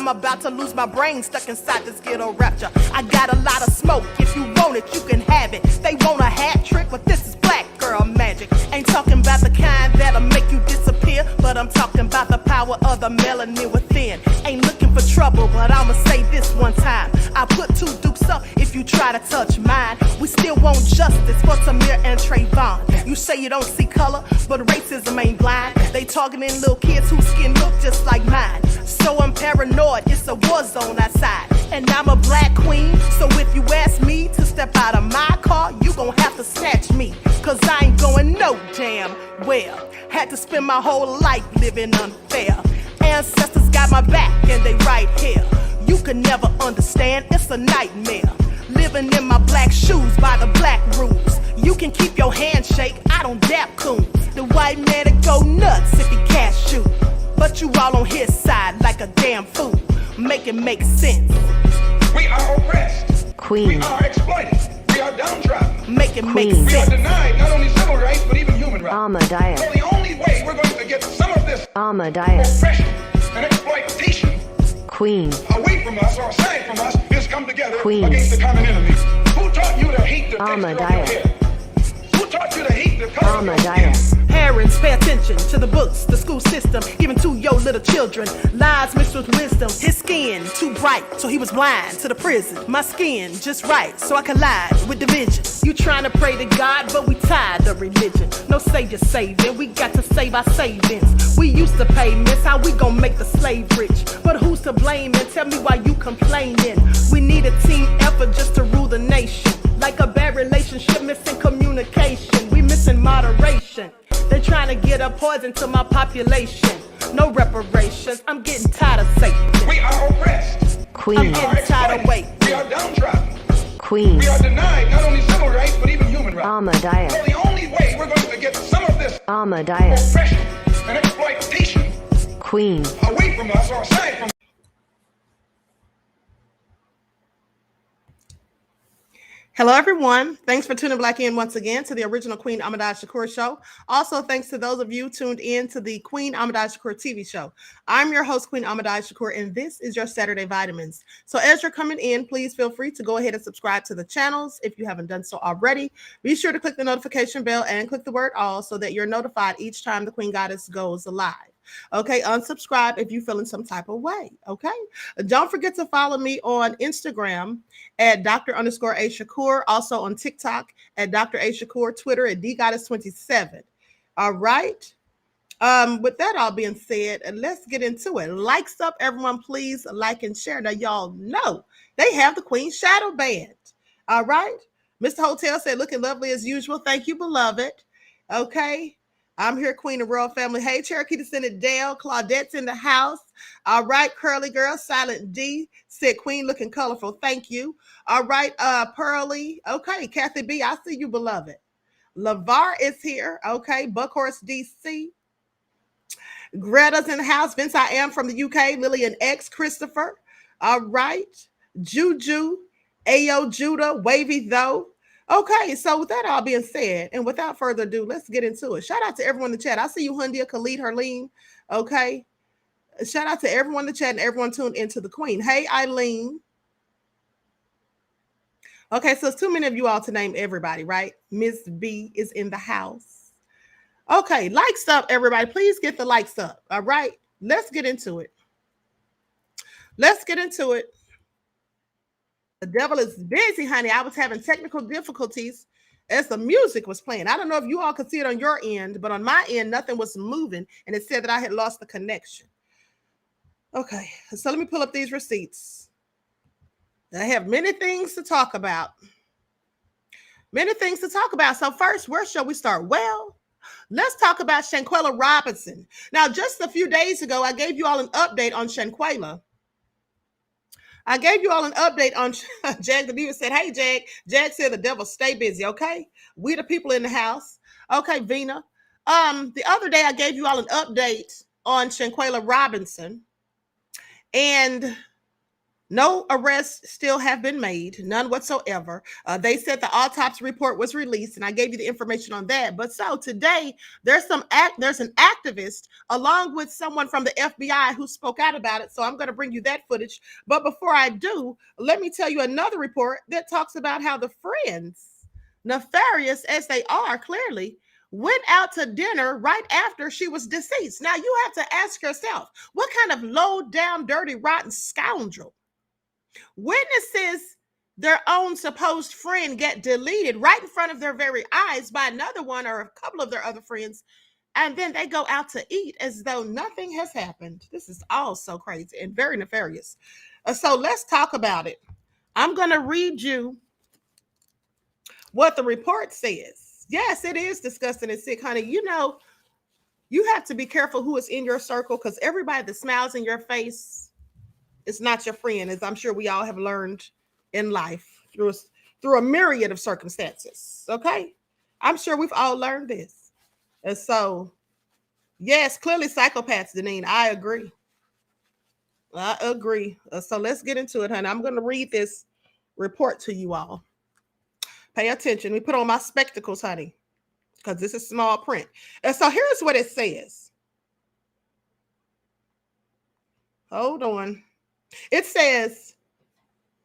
I'm about to lose my brain stuck inside this ghetto rapture. I got a lot of smoke. If you want it, you can have it. They want a hat trick, but this is black girl magic. Ain't talking about the kind that'll make you disappear, but I'm talking about the power of the melanin within. Ain't looking for trouble, but I'ma say this one time. I put two dukes up if you try to touch mine. We still want justice for Samir and Trayvon. You say you don't see color, but racism ain't blind. They targeting little kids whose skin look just like mine. So I'm paranoid, it's a war zone outside. And I'm a black queen, so if you ask me to step out of my car, you gon' have to snatch me. Cause I ain't going no damn well. Had to spend my whole life living unfair. Ancestors got my back and they right here. You can never understand, it's a nightmare. Living in my black shoes by the black rules. You can keep your handshake, I don't dap coon. The white man that go nuts if he cash you. But you all on his side like a damn fool. Make it make sense. We are oppressed. Queen. We are exploited. We are downtrodden. Make it make We are sense. denied not only civil rights, but even human rights. Ahmadiyyah. So the only way we're going to get some of this Ahmadiyyah. oppression and exploitation Queen. away from us or aside from us is come together Queen. against the common enemy. Who taught you to hate the texture of your Ahmadiyyah. hair? Who taught you to hate the color of your Ahmadiyyah. skin? Parents, pay attention to the books, the school system, even to your little children. Lies mixed with wisdom. His skin too bright, so he was blind to the prison. My skin just right, so I collide with division. You trying to pray to God, but we tired of religion. No savior saving, we got to save our savings. We used to pay miss, how we gon' make the slave rich? But who's to blame, and tell me why you complaining? We need a team effort just to rule the nation. Like a bad relationship, missing communication. We missing moderation. They trying to get a poison to my population. No reparations. I'm getting tired of Satan. We are oppressed. Queen. I'm getting tired of waiting. We are downtrodden. Queen. We are denied not only civil rights, but even human rights. Ahmadiyyah. So the only way we're going to get some of this Ahmadiyyah. oppression and exploitation Queen. away from us or aside from us. Hello, everyone. Thanks for tuning back in once again to the original Queen Ahmadiyyah Shakur show. Also, thanks to those of you tuned in to the Queen Ahmadiyyah Shakur TV show. I'm your host, Queen Ahmadiyyah Shakur, and this is your Saturday Vitamins. So as you're coming in, please feel free to go ahead and subscribe to the channels if you haven't done so already. Be sure to click the notification bell and click the word all so that you're notified each time the Queen Goddess goes live. Okay, unsubscribe if you're feeling some type of way. Okay, don't forget to follow me on Instagram at Dr._A_Shakur, also on TikTok at Dr. A Shakur, Twitter at DGoddess27. All right. With that all being said, let's get into it. Likes up, everyone, please like and share. Now, y'all know they have the Queen Shadow Band. All right. Mr. Hotel said, looking lovely as usual. Thank you, beloved. Okay. I'm here, Queen of Royal Family. Hey, Cherokee Descendant Dale. Claudette's in the house. All right, Curly Girl. Silent D said, Queen looking colorful. Thank you. All right, Pearly. Okay, Kathy B, I see you, beloved. LeVar is here. Okay, Buckhorse DC. Greta's in the house. Vince, I am from the UK. Lillian X. Christopher. All right. Juju. Ayo Judah. Wavy though. Okay, so with that all being said, and without further ado, let's get into it. Shout out to everyone in the chat. I see you, Hundia, Khalid, Herleen. Okay. Shout out to everyone in the chat and everyone tuned into the Queen. Hey, Eileen. Okay, so it's too many of you all to name everybody, right? Miss B is in the house. Okay, likes up, everybody. Please get the likes up. All right, let's get into it. Let's get into it. The devil is busy, honey. I was having technical difficulties as the music was playing. I don't know if you all could see it on your end, but on my end, nothing was moving, and it said that I had lost the connection. Okay, so let me pull up these receipts. I have many things to talk about. Many things to talk about. So first, where shall we start? Well, let's talk about Shanquella Robinson. Now, just a few days ago, I gave you all an update on Shanquella. I gave you all an update on Jag the Diva said, hey, Jag. Jag said the devil stay busy, okay? We the people in the house. Okay, Vina. The other day I gave you all an update on Shanquella Robinson. And no arrests still have been made, none whatsoever. They said the autopsy report was released, and I gave you the information on that. But so today, there's an activist along with someone from the FBI who spoke out about it. So I'm going to bring you that footage. But before I do, let me tell you another report that talks about how the friends, nefarious as they are, clearly went out to dinner right after she was deceased. Now you have to ask yourself, what kind of low down, dirty, rotten scoundrel witnesses their own supposed friend get deleted right in front of their very eyes by another one or a couple of their other friends, and then they go out to eat as though nothing has happened? This is all so crazy and very nefarious. So let's talk about it. I'm going to read you what the report says. Yes, it is disgusting and sick, honey. You know, you have to be careful who is in your circle, because everybody that smiles in your face, it's not your friend, as I'm sure we all have learned in life through a myriad of circumstances. Okay, I'm sure we've all learned this. And so, yes, clearly psychopaths, Deneen. I agree. I agree. So let's get into it, honey. I'm going to read this report to you all. Pay attention. Let me put on my spectacles, honey, because this is small print. And so here's what it says. Hold on. It says,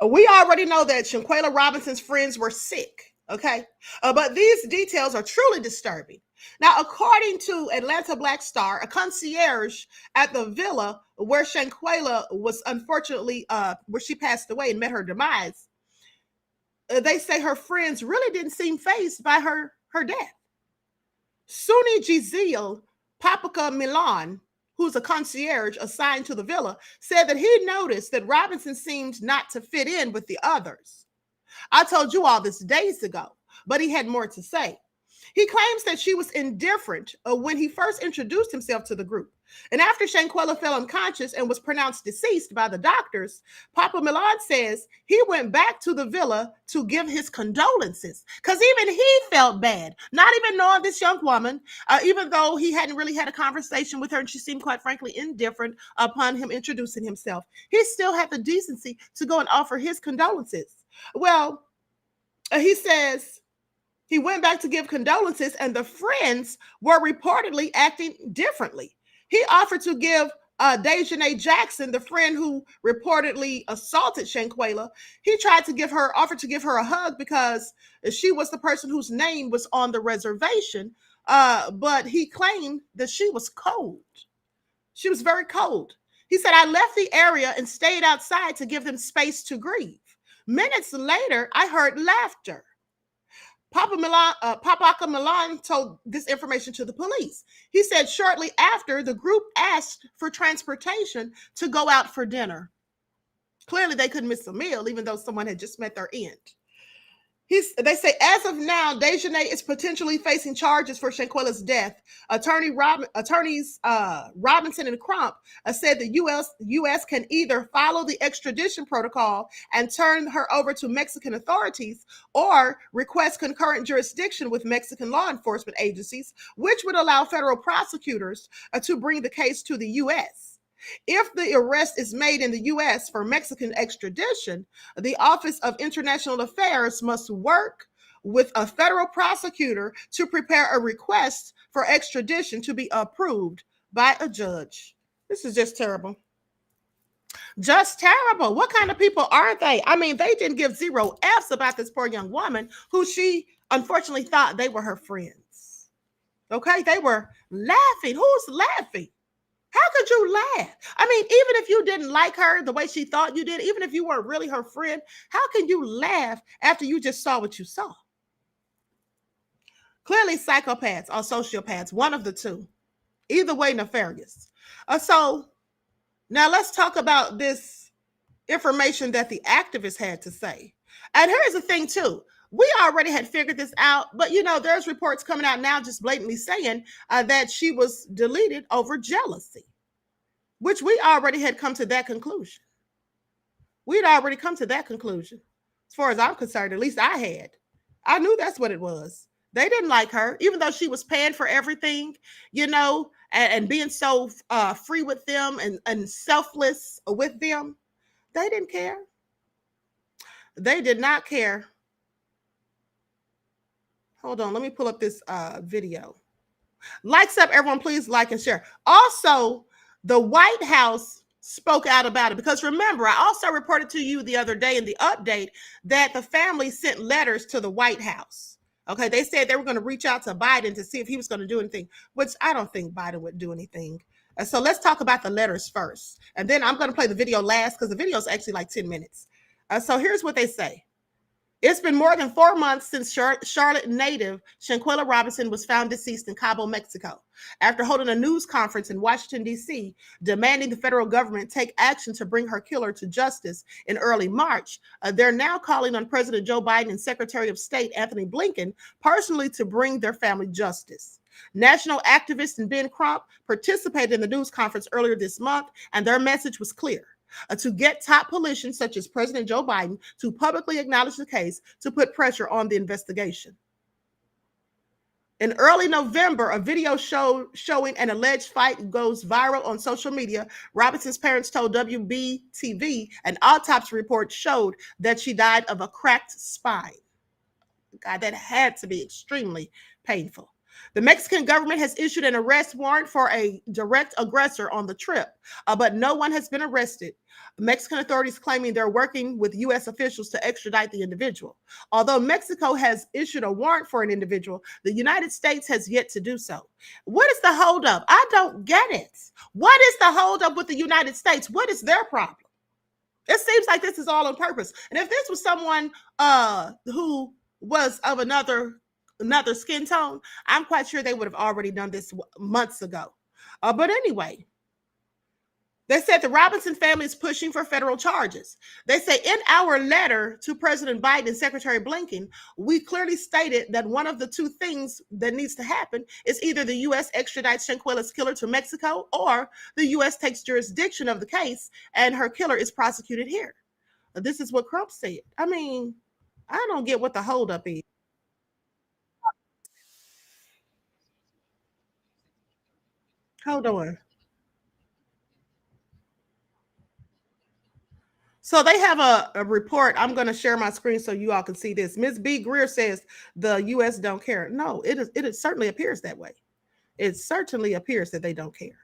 we already know that Shanquella Robinson's friends were sick, okay? But these details are truly disturbing. Now, according to Atlanta Black Star, a concierge at the villa where Shanquella was unfortunately, where she passed away and met her demise, they say her friends really didn't seem fazed by her death. Suni Giselle Paprika Milan, who's a concierge assigned to the villa, said that he noticed that Robinson seemed not to fit in with the others. I told you all this days ago, but he had more to say. He claims that she was indifferent when he first introduced himself to the group. And after Shanquella fell unconscious and was pronounced deceased by the doctors, Papa Milan says he went back to the villa to give his condolences, because even he felt bad, not even knowing this young woman, even though he hadn't really had a conversation with her and she seemed quite frankly indifferent upon him introducing himself. He still had the decency to go and offer his condolences. Well, he says he went back to give condolences and the friends were reportedly acting differently. He offered to give Dejanay Jackson, the friend who reportedly assaulted Shanquella, he tried to offered to give her a hug because she was the person whose name was on the reservation. But he claimed that she was cold. She was very cold. He said, I left the area and stayed outside to give them space to grieve. Minutes later, I heard laughter. Papa Milan told this information to the police. He said shortly after, the group asked for transportation to go out for dinner. Clearly, they couldn't miss a meal, even though someone had just met their end. They say, as of now, Dejanay is potentially facing charges for Shanquella's death. Attorneys Robinson and Crump said the U.S. can either follow the extradition protocol and turn her over to Mexican authorities, or request concurrent jurisdiction with Mexican law enforcement agencies, which would allow federal prosecutors to bring the case to the U.S. If the arrest is made in the U.S. for Mexican extradition, the Office of International Affairs must work with a federal prosecutor to prepare a request for extradition to be approved by a judge. This is just terrible. Just terrible. What kind of people are they? I mean, they didn't give zero F's about this poor young woman who she unfortunately thought they were her friends. Okay, they were laughing. Who's laughing? How could you laugh? I mean, even if you didn't like her the way she thought you did, even if you weren't really her friend, how can you laugh after you just saw what you saw? Clearly, psychopaths or sociopaths, one of the two. Either way, nefarious. So now let's talk about this information that the activists had to say. And here's the thing, too. We already had figured this out, but there's reports coming out now just blatantly saying that she was deleted over jealousy, which we already had come to that conclusion. We'd already come to that conclusion. As far as I'm concerned, at least I had. I knew that's what it was. They didn't like her, even though she was paying for everything, and being so free with them and selfless with them. They didn't care. They did not care. Hold on, let me pull up this video. Likes up, everyone, please like and share. Also, the White House spoke out about it because remember, I also reported to you the other day in the update that the family sent letters to the White House. Okay, they said they were going to reach out to Biden to see if he was going to do anything, which I don't think Biden would do anything. So let's talk about the letters first. And then I'm going to play the video last because the video is actually like 10 minutes. So here's what they say. It's been more than 4 months since Charlotte native Shanquella Robinson was found deceased in Cabo, Mexico. After holding a news conference in Washington, D.C., demanding the federal government take action to bring her killer to justice in early March, they're now calling on President Joe Biden and Secretary of State Anthony Blinken personally to bring their family justice. National activist Ben Crump participated in the news conference earlier this month, and their message was clear. To get top politicians such as President Joe Biden to publicly acknowledge the case to put pressure on the investigation. In early November, a video showing an alleged fight goes viral on social media. Robinson's parents told WBTV an autopsy report showed that she died of a cracked spine. God, that had to be extremely painful. The Mexican government has issued an arrest warrant for a direct aggressor on the trip, but no one has been arrested. Mexican authorities claiming they're working with U.S. officials to extradite the individual. Although Mexico has issued a warrant for an individual, the United States has yet to do so. What is the holdup? I don't get it. What is the holdup with the United States? What is their problem? It seems like this is all on purpose. And if this was someone who was of another skin tone, I'm quite sure they would have already done this months ago. But anyway, they said the Robinson family is pushing for federal charges. They say in our letter to President Biden and Secretary Blinken, we clearly stated that one of the two things that needs to happen is either the U.S. extradites Shanquella's killer to Mexico or the U.S. takes jurisdiction of the case and her killer is prosecuted here. This is what Crump said. I mean, I don't get what the holdup is. Hold on. So they have a report. I'm going to share my screen so you all can see this. Ms. B. Greer says the U.S. don't care. No, it certainly appears that way. It certainly appears that they don't care.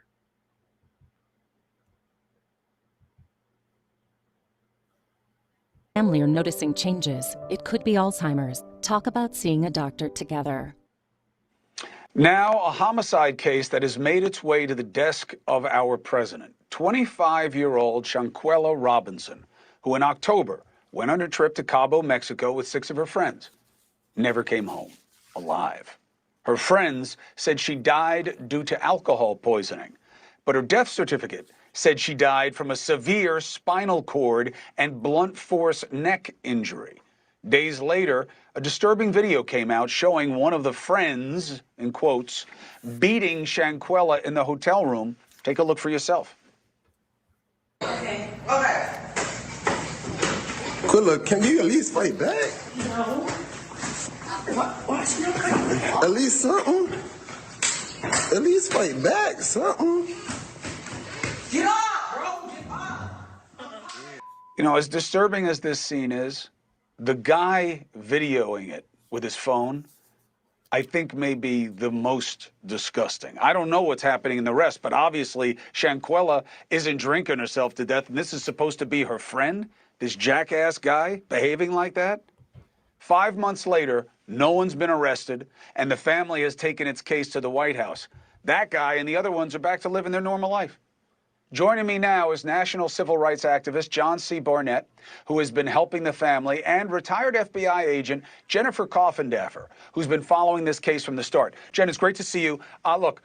Family are noticing changes. It could be Alzheimer's. Talk about seeing a doctor together. Now, a homicide case that has made its way to the desk of our president. 25-year-old Shanquella Robinson, who in October went on a trip to Cabo, Mexico with 6 of her friends, never came home alive. Her friends said she died due to alcohol poisoning, but her death certificate said she died from a severe spinal cord and blunt force neck injury. Days later, a disturbing video came out showing one of the friends, in quotes, beating Shanquella in the hotel room. Take a look for yourself. Okay. Quilla, can you at least fight back? No. Why's you not fighting? At least something. At least fight back, something. Get up, bro. Get up. You know, as disturbing as this scene is, the guy videoing it with his phone I think may be the most disgusting. I don't know what's happening in the rest, but obviously Shanquella isn't drinking herself to death, and this is supposed to be her friend, this jackass guy behaving like that. 5 months later, no one's been arrested, and the family has taken its case to the White House. That guy and the other ones are back to living their normal life. Joining me now is national civil rights activist John C. Barnett, who has been helping the family, and retired FBI agent Jennifer Coffindaffer, who's been following this case from the start. Jen, it's great to see you. Look,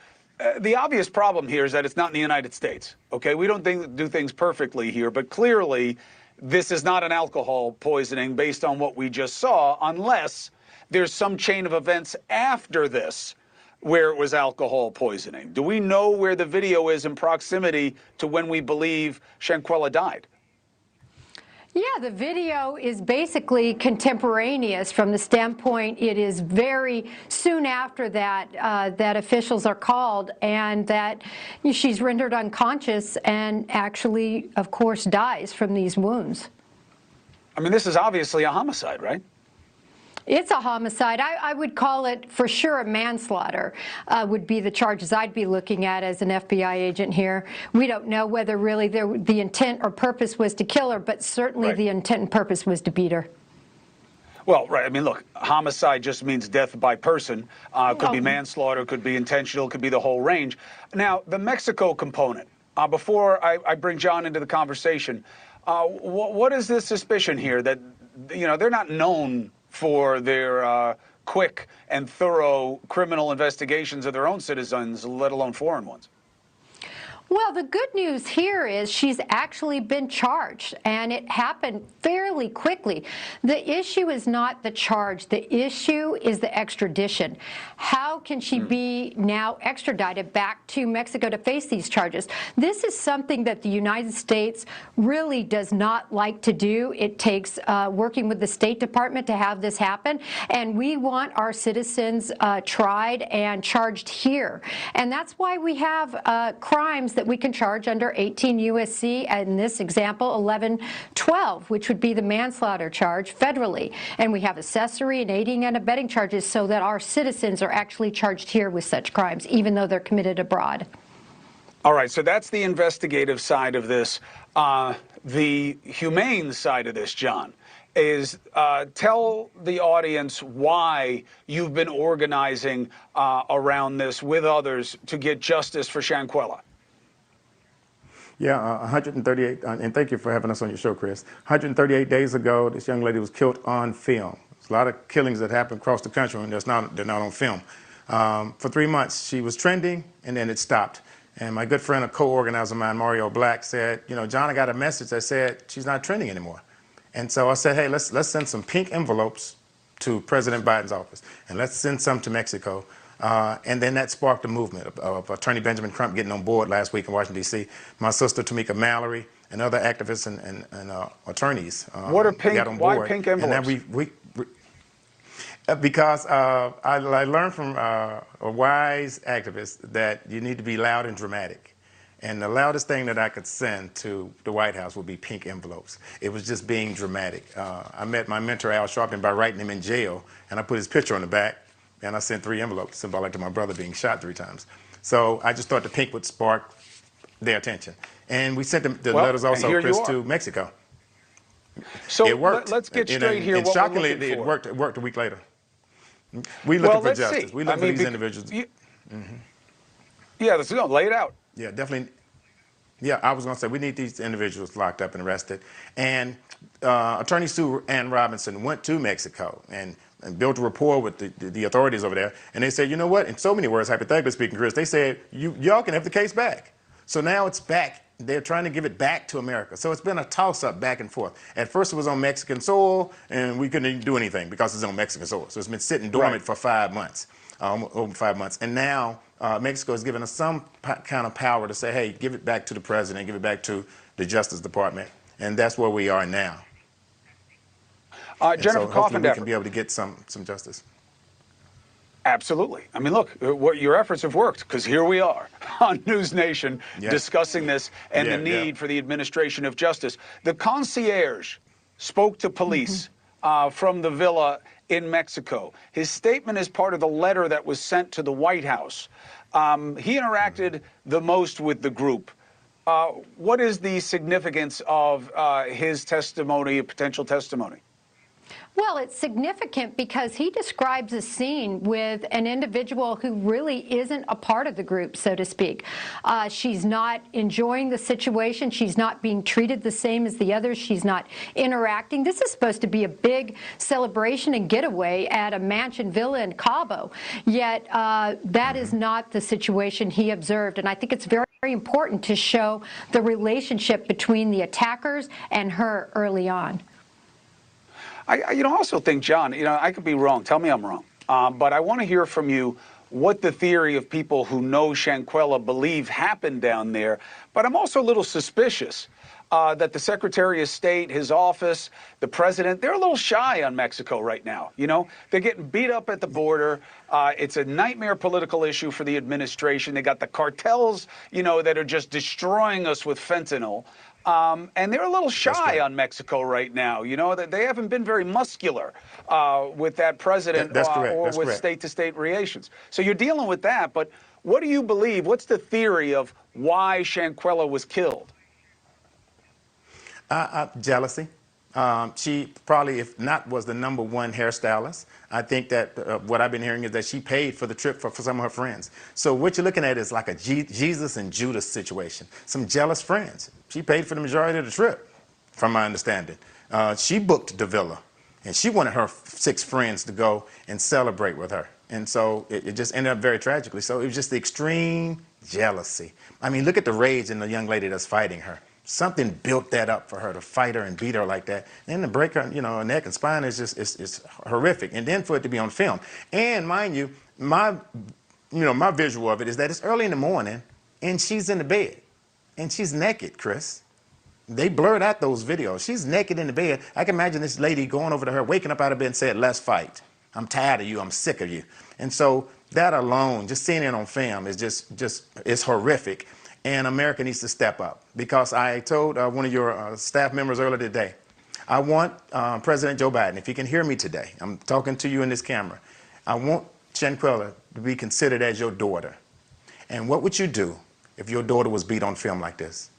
the obvious problem here is that it's not in the United States, okay? We don't do things perfectly here, but clearly this is not an alcohol poisoning based on what we just saw, unless there's some chain of events after this where it was alcohol poisoning. Do we know where the video is in proximity to when we believe Shanquella died? Yeah, the video is basically contemporaneous from the standpoint it is very soon after that that officials are called and that she's rendered unconscious and actually, of course, dies from these wounds. I mean, this is obviously a homicide, right? It's a homicide. I would call it for sure a manslaughter would be the charges I'd be looking at as an FBI agent here. We don't know whether really the intent or purpose was to kill her, but certainly the intent and purpose was to beat her. Well, right. I mean, look, homicide just means death by person. Could be manslaughter, could be intentional, could be the whole range. Now, the Mexico component, before I bring John into the conversation, what is the suspicion here that, you know, they're not known for their quick and thorough criminal investigations of their own citizens, let alone foreign ones? Well, the good news here is she's actually been charged, and it happened fairly quickly. The issue is not the charge. The issue is the extradition. How can she be now extradited back to Mexico to face these charges? This is something that the United States really does not like to do. It takes working with the State Department to have this happen, and we want our citizens tried and charged here. And that's why we have crimes that we can charge under 18 U.S.C., in this example, 1112, which would be the manslaughter charge federally. And we have accessory and aiding and abetting charges so that our citizens are actually charged here with such crimes, even though they're committed abroad. All right, so that's the investigative side of this. The humane side of this, John, is tell the audience why you've been organizing around this with others to get justice for Shanquella. Yeah, 138, and thank you for having us on your show, Chris. 138 days ago, this young lady was killed on film. There's a lot of killings that happen across the country, and they're not on film. For 3 months, she was trending, and then it stopped. And my good friend, a co-organizer of mine, Mario Black, said, you know, John, I got a message that said she's not trending anymore. And so I said, hey, let's send some pink envelopes to President Biden's office, and let's send some to Mexico. And then that sparked a movement of Attorney Benjamin Crump getting on board last week in Washington, D.C. My sister, Tamika Mallory, and other activists and attorneys what are pink, got on board. why pink envelopes? And then because I learned from a wise activist that you need to be loud and dramatic. And the loudest thing that I could send to the White House would be pink envelopes. It was just being dramatic. I met my mentor, Al Sharpton, by writing him in jail, and I put his picture on the back. And I sent 3 envelopes, symbolic to my brother being shot 3 times. So I just thought the pink would spark their attention. And we sent the letters also, Chris, to Mexico. So it worked. Let's get straight here. And what shockingly, we're looking for. it worked a week later. We looking for justice. See. We looking for these individuals. Yeah, let's go. Lay it out. Yeah, definitely. Yeah, I was going to say we need these individuals locked up and arrested. And Attorney Sue Ann Robinson went to Mexico and built a rapport with the authorities over there. And they said, you know what, in so many words, hypothetically speaking, Chris, they said, y'all can have the case back. So now it's back. They're trying to give it back to America. So it's been a toss-up back and forth. At first it was on Mexican soil, and we couldn't do anything because it's on Mexican soil. So it's been sitting dormant for 5 months, over 5 months. And now Mexico has given us some kind of power to say, hey, give it back to the president, give it back to the Justice Department. And that's where we are now. Jennifer so hopefully we Coffindaffer. can be able to get some justice. Absolutely. I mean, look, your efforts have worked, because here we are on News Nation discussing this and the need for the administration of justice. The concierge spoke to police from the villa in Mexico. His statement is part of the letter that was sent to the White House. He interacted the most with the group. What is the significance of his testimony, potential testimony? Well, it's significant because he describes a scene with an individual who really isn't a part of the group, so to speak. She's not enjoying the situation. She's not being treated the same as the others. She's not interacting. This is supposed to be a big celebration and getaway at a mansion villa in Cabo, yet that is not the situation he observed. And I think it's very important to show the relationship between the attackers and her early on. I also think, John, I could be wrong. Tell me I'm wrong. But I want to hear from you what the theory of people who know Shanquella believe happened down there. But I'm also a little suspicious that the Secretary of State, his office, the president, they're a little shy on Mexico right now. They're getting beat up at the border. It's a nightmare political issue for the administration. They got the cartels, that are just destroying us with fentanyl. And they're a little shy on Mexico right now. They haven't been very muscular with that president or with state-to-state relations. So you're dealing with that. But what do you believe? What's the theory of why Shanquella was killed? Jealousy. She probably, if not, was the #1 hairstylist. I think that what I've been hearing is that she paid for the trip for some of her friends. So what you're looking at is like a Jesus and Judas situation. Some jealous friends. She paid for the majority of the trip, from my understanding. She booked the villa, and she wanted her 6 friends to go and celebrate with her. And so it just ended up very tragically. So it was just the extreme jealousy. I mean, look at the rage in the young lady that's fighting her. Something built that up for her to fight her and beat her like that. And to break her, her neck and spine is just it's horrific. And then for it to be on film. And mind you, my visual of it is that it's early in the morning and she's in the bed. And she's naked, Chris. They blurred out those videos. She's naked in the bed. I can imagine this lady going over to her, waking up out of bed and saying, "Let's fight. I'm tired of you. I'm sick of you." And so that alone, just seeing it on film, is it's horrific. And America needs to step up, because I told one of your staff members earlier today, I want President Joe Biden, if he can hear me today, I'm talking to you in this camera, I want Shanquella to be considered as your daughter. And what would you do if your daughter was beat on film like this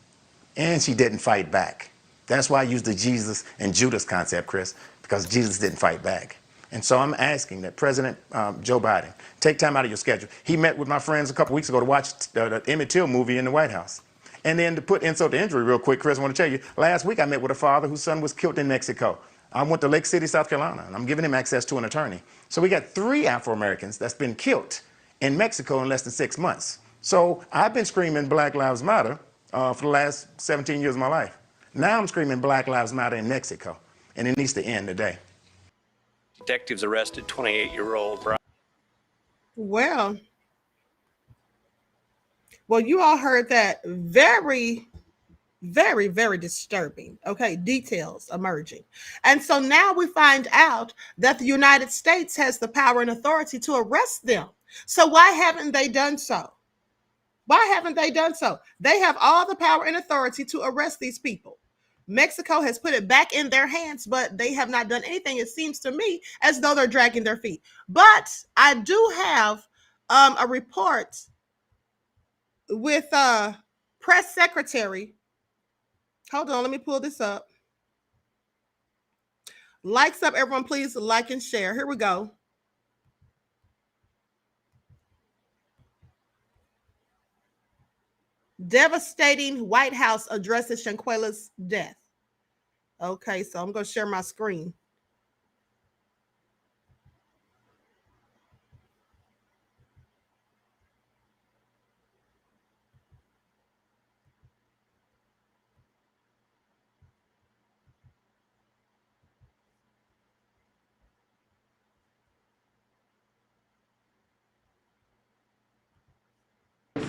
and she didn't fight back? That's why I use the Jesus and Judas concept, Chris, because Jesus didn't fight back. And so I'm asking that President Joe Biden take time out of your schedule. He met with my friends a couple weeks ago to watch the Emmett Till movie in the White House. And then to put insult to injury real quick, Chris, I want to tell you, last week I met with a father whose son was killed in Mexico. I went to Lake City, South Carolina, and I'm giving him access to an attorney. So we got 3 Afro-Americans that's been killed in Mexico in less than 6 months. So I've been screaming Black Lives Matter for the last 17 years of my life. Now I'm screaming Black Lives Matter in Mexico, and it needs to end today. Detectives arrested 28-year-old Brian. Well, you all heard that. Very, very, very disturbing. Okay, details emerging. And so now we find out that the United States has the power and authority to arrest them. So why haven't they done so? Why haven't they done so? They have all the power and authority to arrest these people. Mexico has put it back in their hands, but they have not done anything. It seems to me as though they're dragging their feet. But I do have a report with press secretary. Hold on, let me pull this up. Likes up, everyone, please like and share. Here we go. Devastating White House addresses Shanquella's death. Okay, so I'm going to share my screen.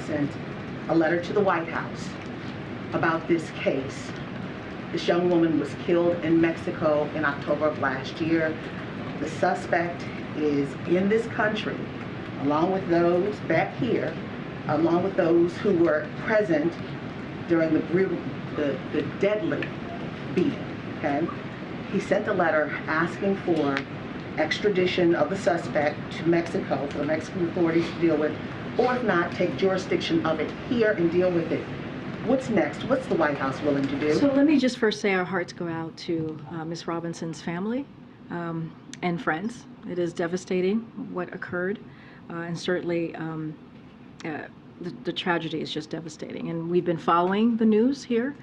Sent a letter to the White House about this case. This young woman was killed in Mexico in October of last year. The suspect is in this country, along with those back here, along with those who were present during the deadly beating, okay? He sent a letter asking for extradition of the suspect to Mexico for the Mexican authorities to deal with, or if not, take jurisdiction of it here and deal with it. What's next? What's the White House willing to do? So let me just first say our hearts go out to Ms. Robinson's family and friends. It is devastating what occurred, and certainly the tragedy is just devastating. And we've been following the news here,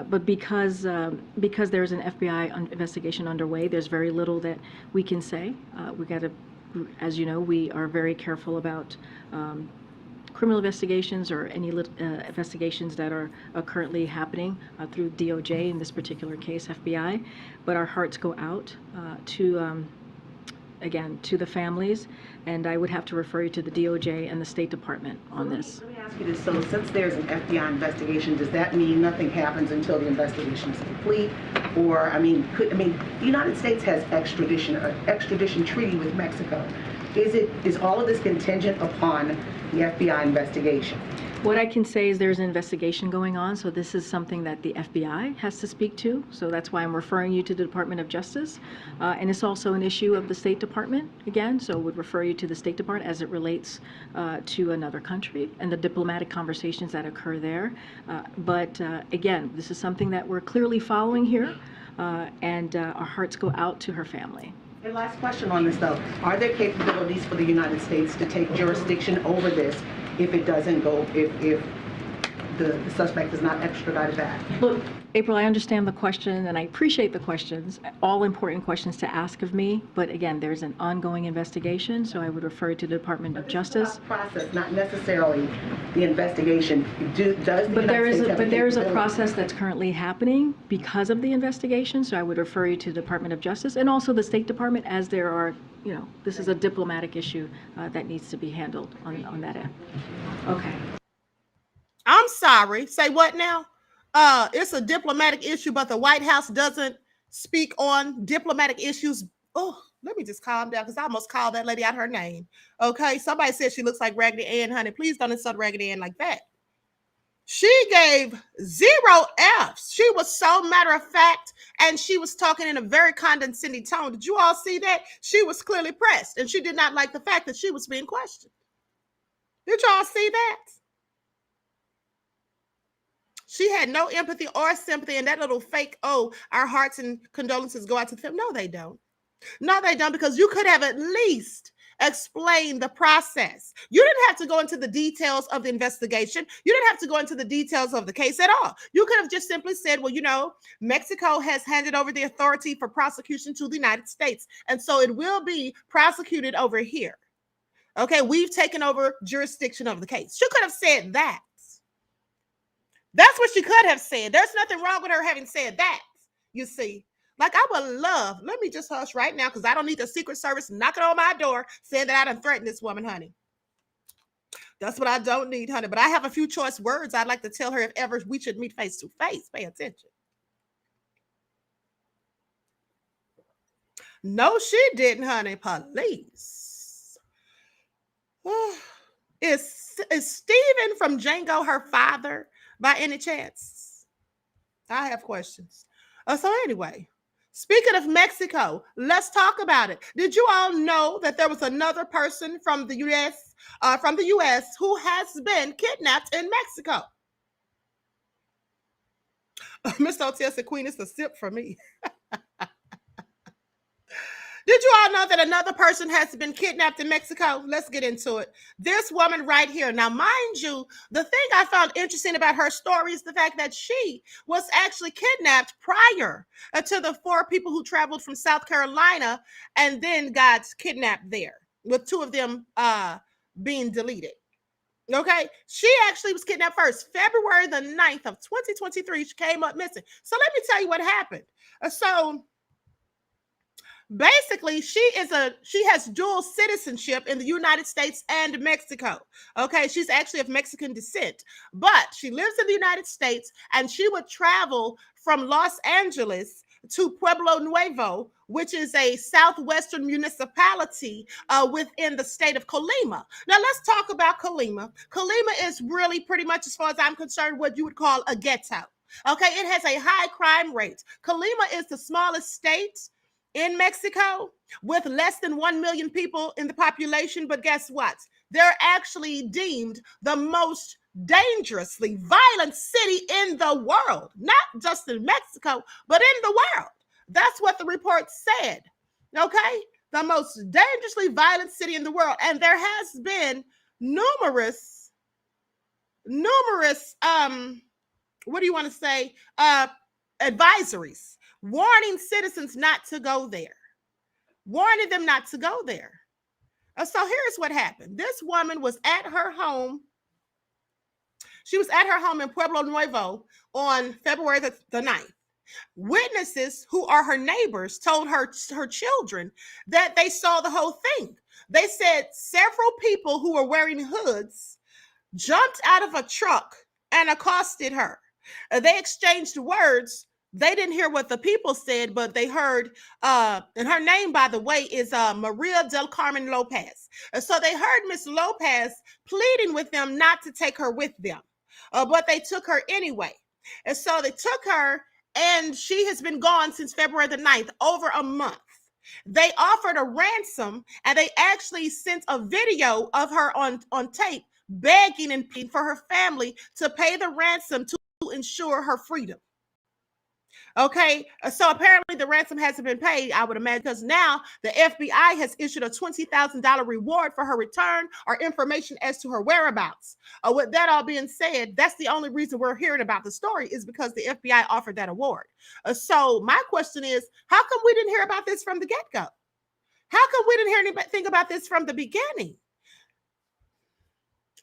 but because there's an FBI investigation underway, there's very little that we can say. We got to, as you know, we are very careful about criminal investigations or any investigations that are currently happening through DOJ, in this particular case, FBI. But our hearts go out to, again, to the families, and I would have to refer you to the DOJ and the State Department on this. Let me ask you this. So since there's an FBI investigation, does that mean nothing happens until the investigation is complete? Or, the United States has extradition treaty with Mexico. Is all of this contingent upon the FBI investigation? What I can say is there's an investigation going on, so this is something that the FBI has to speak to. So that's why I'm referring you to the Department of Justice. And it's also an issue of the State Department, again, so would refer you to the State Department as it relates to another country and the diplomatic conversations that occur there. But again, this is something that we're clearly following here, and our hearts go out to her family. And last question on this, though. Are there capabilities for the United States to take jurisdiction over this if it doesn't go, if the suspect is not extradited back? Look, April, I understand the question, and I appreciate the questions, all important questions to ask of me. But again, there's an ongoing investigation, so I would refer you to the Department of Justice. Process, not necessarily the investigation. But there is a process that's currently happening because of the investigation, so I would refer you to the Department of Justice and also the State Department, as there are, this is a diplomatic issue that needs to be handled on that end. Okay. I'm sorry. Say what now? It's a diplomatic issue, but the White House doesn't speak on diplomatic issues. Oh, let me just calm down, because I almost called that lady out her name. Okay, somebody said she looks like Raggedy Ann, honey. Please don't insult Raggedy Ann like that. She gave 0 Fs. She was so matter of fact, and she was talking in a very condescending tone. Did you all see that? She was clearly pressed, and she did not like the fact that she was being questioned. Did y'all see that? She had no empathy or sympathy, and that little fake, our hearts and condolences go out to them. No, they don't. No, they don't, because you could have at least explained the process. You didn't have to go into the details of the investigation. You didn't have to go into the details of the case at all. You could have just simply said, well, Mexico has handed over the authority for prosecution to the United States, and so it will be prosecuted over here. Okay, we've taken over jurisdiction of the case. She could have said that. That's what she could have said. There's nothing wrong with her having said that, you see. Like, I would love, let me just hush right now, because I don't need the Secret Service knocking on my door saying that I done threatened this woman, honey. That's what I don't need, honey. But I have a few choice words I'd like to tell her if ever we should meet face to face. Pay attention. No, she didn't, honey. Police. Is Steven from Django her father by any chance? I have questions. So anyway, speaking of Mexico, let's talk about it. Did you all know that there was another person from the U.S. Who has been kidnapped in Mexico? Miss Otel said, Queen, it's a sip for me. Did you all know that another person has been kidnapped in Mexico? Let's get into it. This woman right here. Now, mind you, the thing I found interesting about her story is the fact that she was actually kidnapped prior to the 4 people who traveled from South Carolina and then got kidnapped there, with 2 of them being deleted. Okay, she actually was kidnapped first. February the 9th of 2023, she came up missing. So let me tell you what happened. Basically, she has dual citizenship in the United States and Mexico. Okay, she's actually of Mexican descent, but she lives in the United States, and she would travel from Los Angeles to Pueblo Nuevo, which is a southwestern municipality within the state of Colima. Now, let's talk about Colima. Colima is really pretty much, as far as I'm concerned, what you would call a ghetto. Okay, it has a high crime rate. Colima is the smallest state in Mexico with less than 1 million people in the population. But guess what? They're actually deemed the most dangerously violent city in the world, not just in Mexico, but in the world. That's what the report said. Okay? The most dangerously violent city in the world. And there has been numerous, what do you want to say? Advisories warning citizens not to go there, warning them not to go there. So here's what happened. This woman was at her home. She was at her home in Pueblo Nuevo on February the 9th. Witnesses who are her neighbors told her children that they saw the whole thing. They said several people who were wearing hoods jumped out of a truck and accosted her. They exchanged words. They didn't hear what the people said, but they heard, and her name, by the way, is Maria del Carmen Lopez. So they heard Miss Lopez pleading with them not to take her with them, but they took her anyway. And so they took her, and she has been gone since February the 9th, over a month. They offered a ransom, and they actually sent a video of her on tape begging and pleading for her family to pay the ransom to ensure her freedom. Okay, so apparently the ransom hasn't been paid, I would imagine, because now the FBI has issued a $20,000 reward for her return or information as to her whereabouts. With that all being said, that's the only reason we're hearing about the story, is because the FBI offered that award. So my question is, how come we didn't hear about this from the get-go? How come we didn't hear anything about this from the beginning?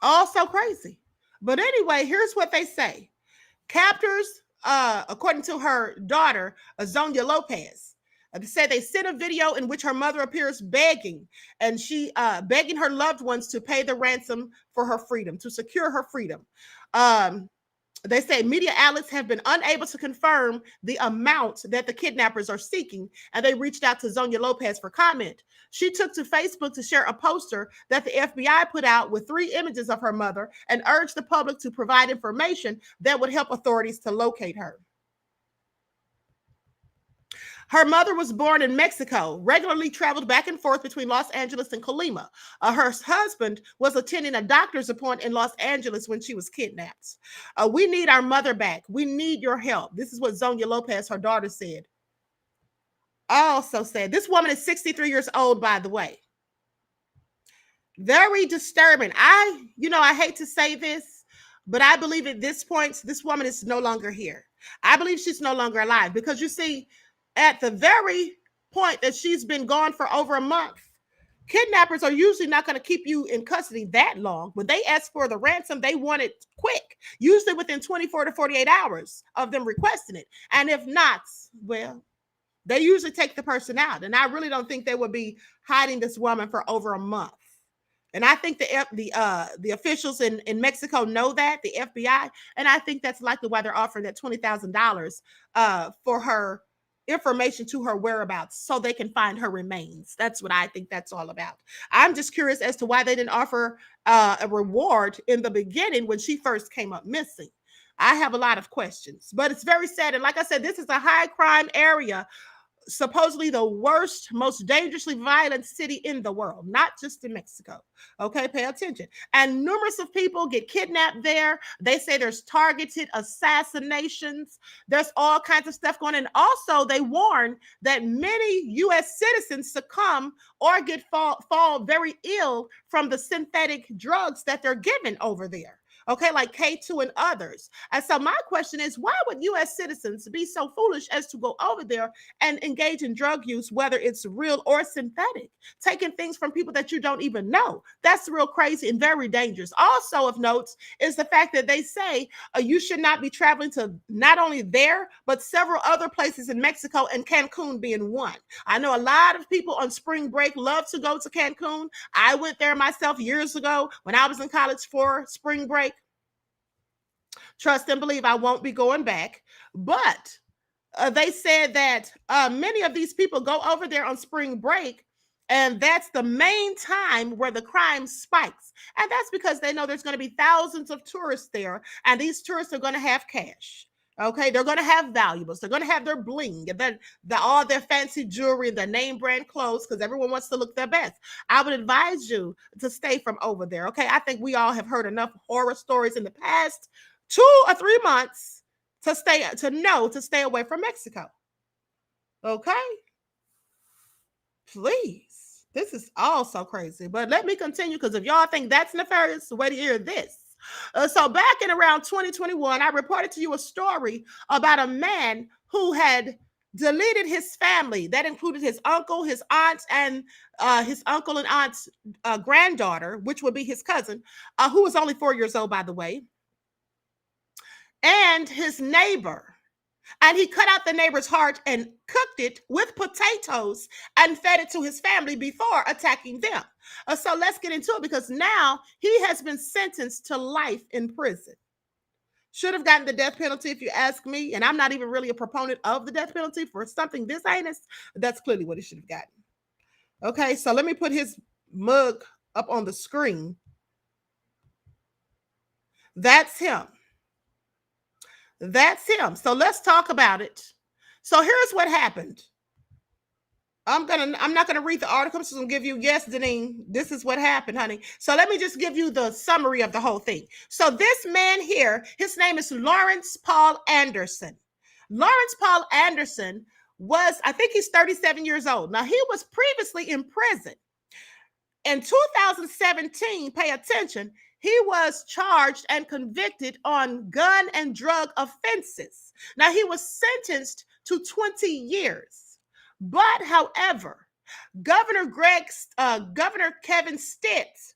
All so crazy. But anyway, here's what they say. Captors, according to her daughter, Zonia Lopez, they said they sent a video in which her mother appears begging, and she begging her loved ones to pay the ransom for her freedom, to secure her freedom. They say media outlets have been unable to confirm the amount that the kidnappers are seeking, and they reached out to Zonia Lopez for comment. She took to Facebook to share a poster that the FBI put out with 3 images of her mother and urged the public to provide information that would help authorities to locate her. Her mother was born in Mexico, regularly traveled back and forth between Los Angeles and Colima. Her husband was attending a doctor's appointment in Los Angeles when she was kidnapped. We need our mother back. We need your help. This is what Zonia Lopez, her daughter, said. Also said, this woman is 63 years old, by the way. Very disturbing. I hate to say this, but I believe at this point, this woman is no longer here. I believe she's no longer alive, because you see, at the very point that she's been gone for over a month, kidnappers are usually not going to keep you in custody that long. When they ask for the ransom, they want it quick, usually within 24 to 48 hours of them requesting it. And if not, well, they usually take the person out. And I really don't think they would be hiding this woman for over a month. And I think the officials in Mexico know that, the FBI, and I think that's likely why they're offering that $20,000 for her information to her whereabouts so they can find her remains. That's what I think that's all about. I'm just curious as to why they didn't offer a reward in the beginning when she first came up missing. I have a lot of questions, but it's very sad. And like I said, this is a high crime area, supposedly the worst, most dangerously violent city in the world, not just in Mexico. Okay, pay attention. And numerous of people get kidnapped there. They say there's targeted assassinations. There's all kinds of stuff going on. And also, they warn that many U.S. citizens succumb or fall very ill from the synthetic drugs that they're given over there. Okay, like K2 and others. And so my question is, why would U.S. citizens be so foolish as to go over there and engage in drug use, whether it's real or synthetic, taking things from people that you don't even know? That's real crazy and very dangerous. Also of note is the fact that they say you should not be traveling to not only there, but several other places in Mexico, and Cancun being one. I know a lot of people on spring break love to go to Cancun. I went there myself years ago when I was in college for spring break. Trust and believe I won't be going back. But they said that many of these people go over there on spring break, and that's the main time where the crime spikes. And that's because they know there's going to be thousands of tourists there, and these tourists are going to have cash. Okay, they're going to have valuables. They're going to have their bling and then all their fancy jewelry and their name brand clothes because everyone wants to look their best. I would advise you to stay from over there. Okay, I think we all have heard enough horror stories in the past 2 or 3 months to stay away from Mexico. Okay, please. This is all so crazy. But let me continue because if y'all think that's nefarious, wait to hear this. So back in around 2021, I reported to you a story about a man who had deleted his family. That included his uncle, his aunt, and his uncle and aunt's granddaughter, which would be his cousin, who was only 4 years old, by the way, and his neighbor. And he cut out the neighbor's heart and cooked it with potatoes and fed it to his family before attacking them. So let's get into it because now he has been sentenced to life in prison. Should have gotten the death penalty if you ask me. And I'm not even really a proponent of the death penalty for something this heinous. That's clearly what he should have gotten. Okay, so let me put his mug up on the screen. That's him. That's him. So let's talk about it. So here's what happened. I'm not gonna read the article. I'm just gonna give you, yes, Deneen, this is what happened, honey. So let me just give you the summary of the whole thing. So this man here, his name is Lawrence Paul Anderson. Lawrence Paul Anderson was, I think he's 37 years old. Now he was previously in prison. In 2017, pay attention, he was charged and convicted on gun and drug offenses. Now, he was sentenced to 20 years. But, however, Governor Kevin Stitt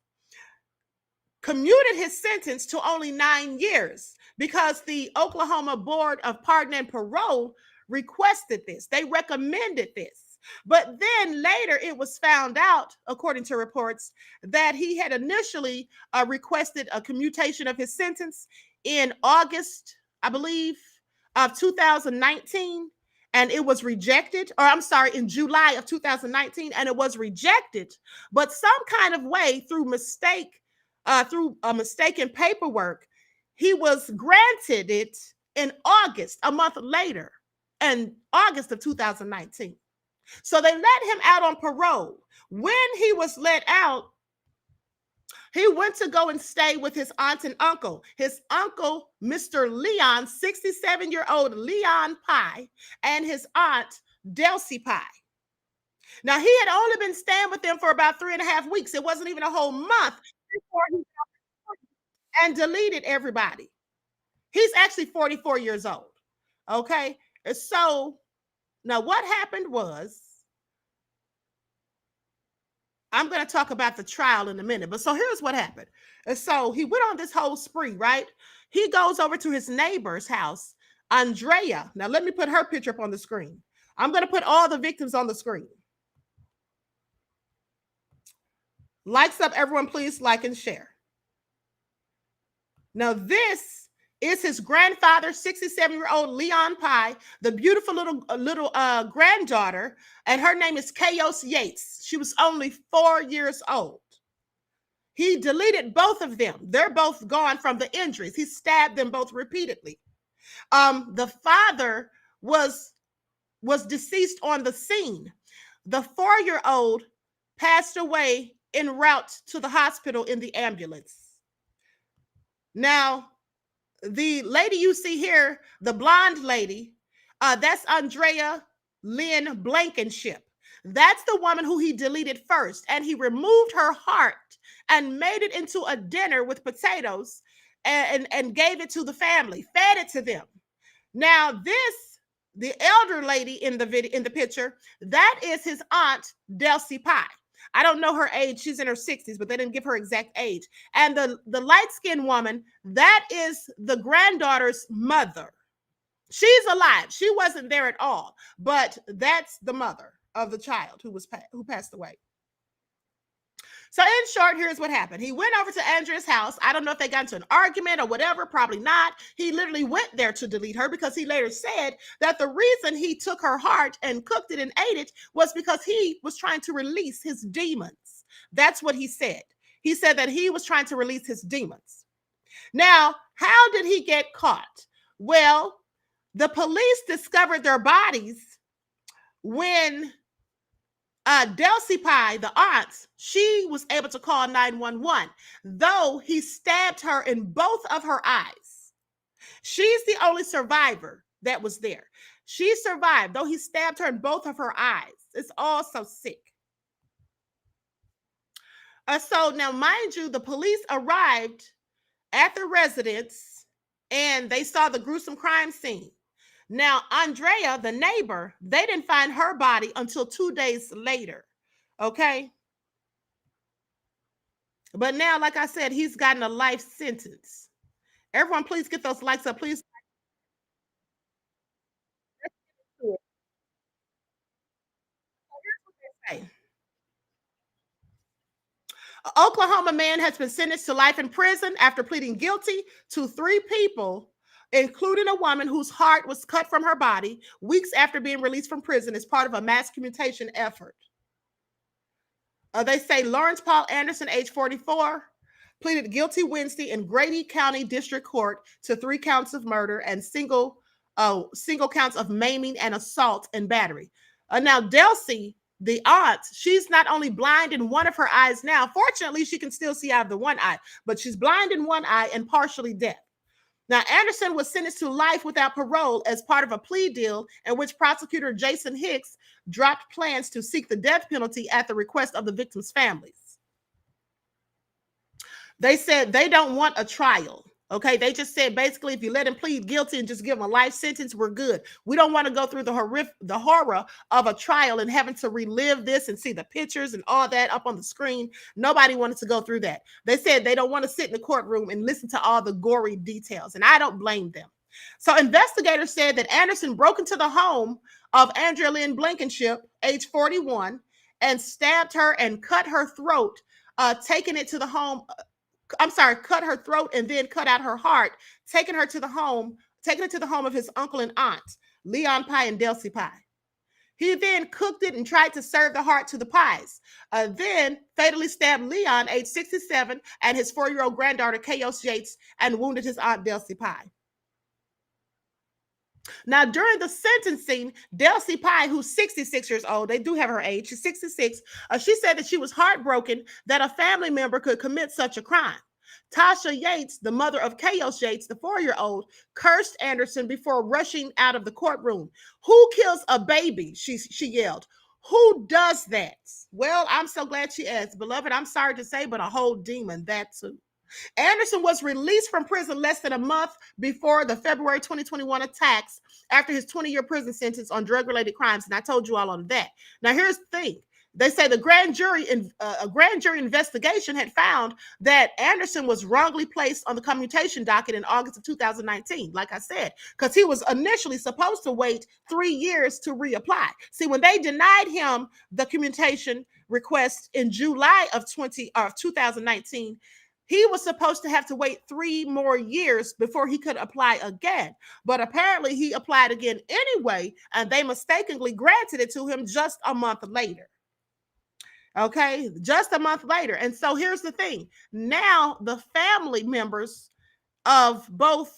commuted his sentence to only 9 years because the Oklahoma Board of Pardon and Parole requested this. They recommended this. But then later it was found out, according to reports, that he had initially requested a commutation of his sentence in August, I believe, of 2019. And it was rejected, or I'm sorry, in July of 2019, and it was rejected. But some kind of way through a mistaken paperwork, he was granted it in August, a month later, in August of 2019. So they let him out on parole. When he was let out, he went to go and stay with his aunt and uncle. His uncle, Mr. Leon, 67-year-old Leon Pye, and his aunt, Delcy Pye. Now, he had only been staying with them for about 3.5 weeks. It wasn't even a whole month before he and deleted everybody. He's actually 44 years old. Okay? So now what happened was, I'm going to talk about the trial in a minute, but so here's what happened. And so he went on this whole spree, right? He goes over to his neighbor's house, Andrea. Now let me put her picture up on the screen. I'm going to put all the victims on the screen. Likes up, everyone, please like and share. Now this is his grandfather, 67-year-old Leon Pye, the beautiful little granddaughter, and her name is Chaos Yates. She was only 4 years old. He deleted both of them. They're both gone from the injuries. He stabbed them both repeatedly. The father was deceased on the scene. The 4-year-old passed away en route to the hospital in the ambulance. Now, the lady you see here, the blonde lady, that's Andrea Lynn Blankenship. That's the woman who he deleted first. And he removed her heart and made it into a dinner with potatoes and gave it to the family, fed it to them. Now, the elder lady in the picture, that is his aunt, Delcy Pye. I don't know her age. She's in her 60s, but they didn't give her exact age. And the light-skinned woman, that is the granddaughter's mother. She's alive. She wasn't there at all, but that's the mother of the child who passed away. So in short, here's what happened. He went over to Andrea's house. I don't know if they got into an argument or whatever, probably not. He literally went there to delete her because he later said that the reason he took her heart and cooked it and ate it was because he was trying to release his demons. That's what he said. He said that he was trying to release his demons. Now, how did he get caught? Well, The police discovered their bodies when Delcy Pye, the aunt, she was able to call 911, though he stabbed her in both of her eyes. She's the only survivor that was there. She survived, though he stabbed her in both of her eyes. It's all so sick. So now, mind you, the police arrived at the residence and they saw the gruesome crime scene. Now, Andrea, the neighbor, they didn't find her body until 2 days later. Okay. But now, like I said, he's gotten a life sentence. Everyone, please get those likes up, please. An Oklahoma man has been sentenced to life in prison after pleading guilty to 3 people, including a woman whose heart was cut from her body weeks after being released from prison as part of a mass commutation effort. They say Lawrence Paul Anderson, age 44, pleaded guilty Wednesday in Grady County District Court to 3 counts of murder and single counts of maiming and assault and battery. Now, Delcy, the aunt, she's not only blind in one of her eyes now. Fortunately, she can still see out of the one eye, but she's blind in one eye and partially deaf. Now, Anderson was sentenced to life without parole as part of a plea deal in which prosecutor Jason Hicks dropped plans to seek the death penalty at the request of the victims' families. They said they don't want a trial. Okay, they just said basically if you let him plead guilty and just give him a life sentence, we're good. We don't want to go through the horror of a trial and having to relive this and see the pictures and all that up on the screen. Nobody wanted to go through that. They said they don't want to sit in the courtroom and listen to all the gory details, and I don't blame them. So investigators said that Anderson broke into the home of Andrea Lynn Blankenship, age 41, and stabbed her and cut her throat, taking it to the home. Cut her throat and then cut out her heart, taking it to the home of his uncle and aunt, Leon Pye and Delcy Pye. He then cooked it and tried to serve the heart to the Pyes. Then fatally stabbed Leon, age 67, and his 4-year-old granddaughter, Chaos Yates, and wounded his aunt, Delcy Pye. Now, during the sentencing, Delcy Pye, who's 66 years old, they do have her age, she's 66, she said that she was heartbroken that a family member could commit such a crime. Tasha Yates, the mother of Chaos Yates, the 4-year-old, cursed Anderson before rushing out of the courtroom. Who kills a baby? She yelled. Who does that? Well, I'm so glad she asked. Beloved, I'm sorry to say, but a whole demon, that too. Anderson was released from prison less than a month before the February 2021 attacks after his 20-year prison sentence on drug-related crimes. And I told you all on that. Now, here's the thing. They say a grand jury investigation had found that Anderson was wrongly placed on the commutation docket in August of 2019, like I said, because he was initially supposed to wait 3 years to reapply. See, when they denied him the commutation request in July of 2019, he was supposed to have to wait 3 more years before he could apply again. But apparently he applied again anyway, and they mistakenly granted it to him just a month later. Okay, just a month later. And so here's the thing. Now the family members of both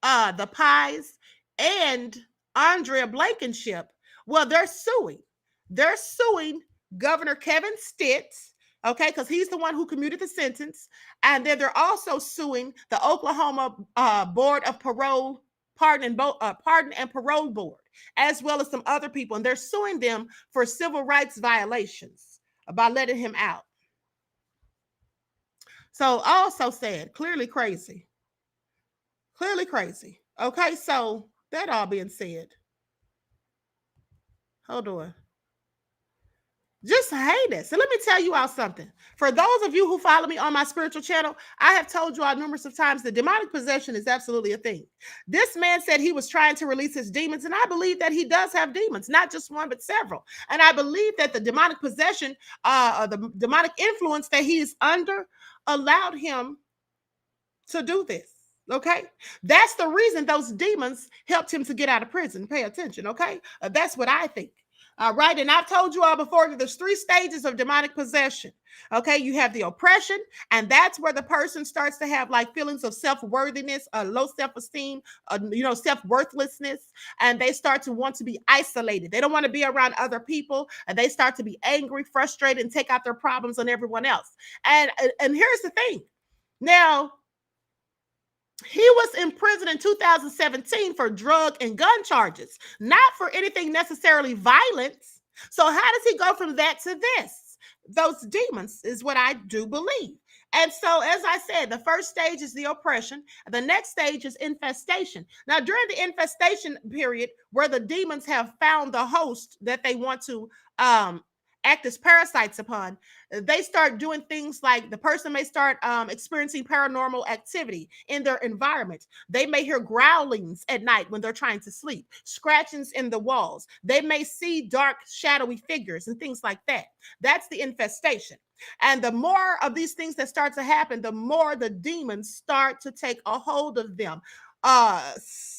the Pyes and Andrea Blankenship, well, they're suing. They're suing Governor Kevin Stitt, okay, because he's the one who commuted the sentence. And then they're also suing the Oklahoma Board of Parole, Pardon and Parole Board, as well as some other people. And they're suing them for civil rights violations by letting him out. So also said, clearly crazy. Clearly crazy. Okay, so that all being said, hold on. Just hate it. So let me tell you all something. For those of you who follow me on my spiritual channel, I have told you all numerous of times that demonic possession is absolutely a thing. This man said he was trying to release his demons, and I believe that he does have demons, not just one, but several. And I believe that the demonic possession, the demonic influence that he is under allowed him to do this. Okay, that's the reason those demons helped him to get out of prison. Pay attention. Okay, that's what I think. All right. And I've told you all before that there's 3 stages of demonic possession. Okay. You have the oppression, and that's where the person starts to have like feelings of self-worthiness, low self-esteem, self-worthlessness, and they start to want to be isolated. They don't want to be around other people, and they start to be angry, frustrated, and take out their problems on everyone else. And here's the thing. Now, he was in prison in 2017 for drug and gun charges, not for anything necessarily violent. So how does he go from that to this? Those demons is what I do believe. And so, as I said, the first stage is the oppression. The next stage is infestation. Now, during the infestation period, where the demons have found the host that they want to act as parasites upon, they start doing things like the person may start experiencing paranormal activity in their environment. They may hear growlings at night when they're trying to sleep, scratchings in the walls. They may see dark, shadowy figures and things like that. That's the infestation. And the more of these things that start to happen, the more the demons start to take a hold of them.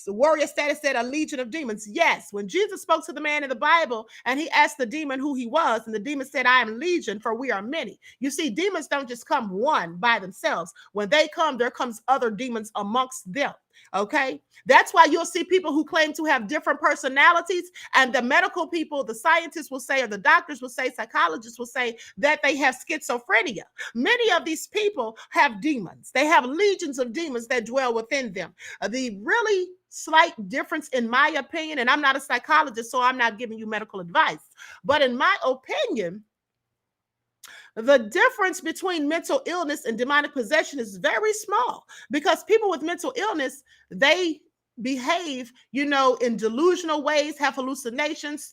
Warrior Status said a legion of demons. Yes, when Jesus spoke to the man in the Bible and he asked the demon who he was, and the demon said, I am legion, for we are many. You see, demons don't just come one by themselves. When they come, there comes other demons amongst them. Okay, that's why you'll see people who claim to have different personalities, and the medical people, the scientists will say, or the doctors will say, psychologists will say that they have schizophrenia. Many of these people have demons. They have legions of demons that dwell within them. The really slight difference, in my opinion, and I'm not a psychologist, so I'm not giving you medical advice, but in my opinion, the difference between mental illness and demonic possession is very small, because people with mental illness, they behave, in delusional ways, have hallucinations,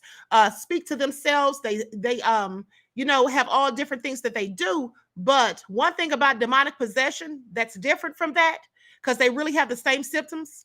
speak to themselves. They have all different things that they do. But one thing about demonic possession that's different from that, because they really have the same symptoms.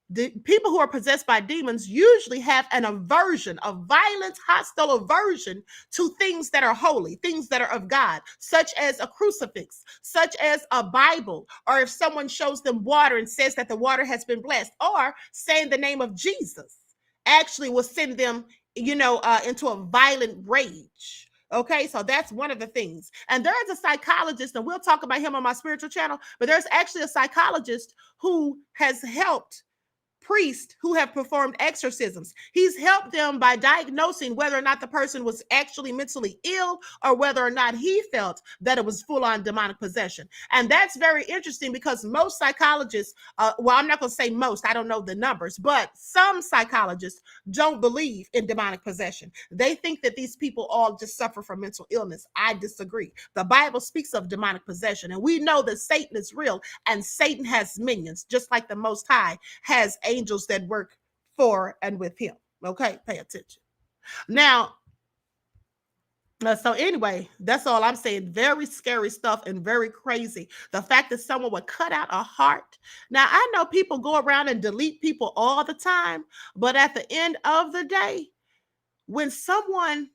The people who are possessed by demons usually have an aversion, a violent, hostile aversion to things that are holy, things that are of God, such as a crucifix, such as a Bible, or if someone shows them water and says that the water has been blessed, or saying the name of Jesus, actually will send them, into a violent rage. Okay, so that's one of the things. And there is a psychologist, and we'll talk about him on my spiritual channel, but there's actually a psychologist who has helped priests who have performed exorcisms. He's helped them by diagnosing whether or not the person was actually mentally ill, or whether or not he felt that it was full-on demonic possession. And that's very interesting, because most psychologists, I'm not going to say most, I don't know the numbers, but some psychologists don't believe in demonic possession. They think that these people all just suffer from mental illness. I disagree. The Bible speaks of demonic possession, and we know that Satan is real, and Satan has minions, just like the Most High has angels that work for and with him. Okay, pay attention. Now, so anyway, that's all I'm saying. Very scary stuff and very crazy. The fact that someone would cut out a heart. Now, I know people go around and delete people all the time, but at the end of the day, when someone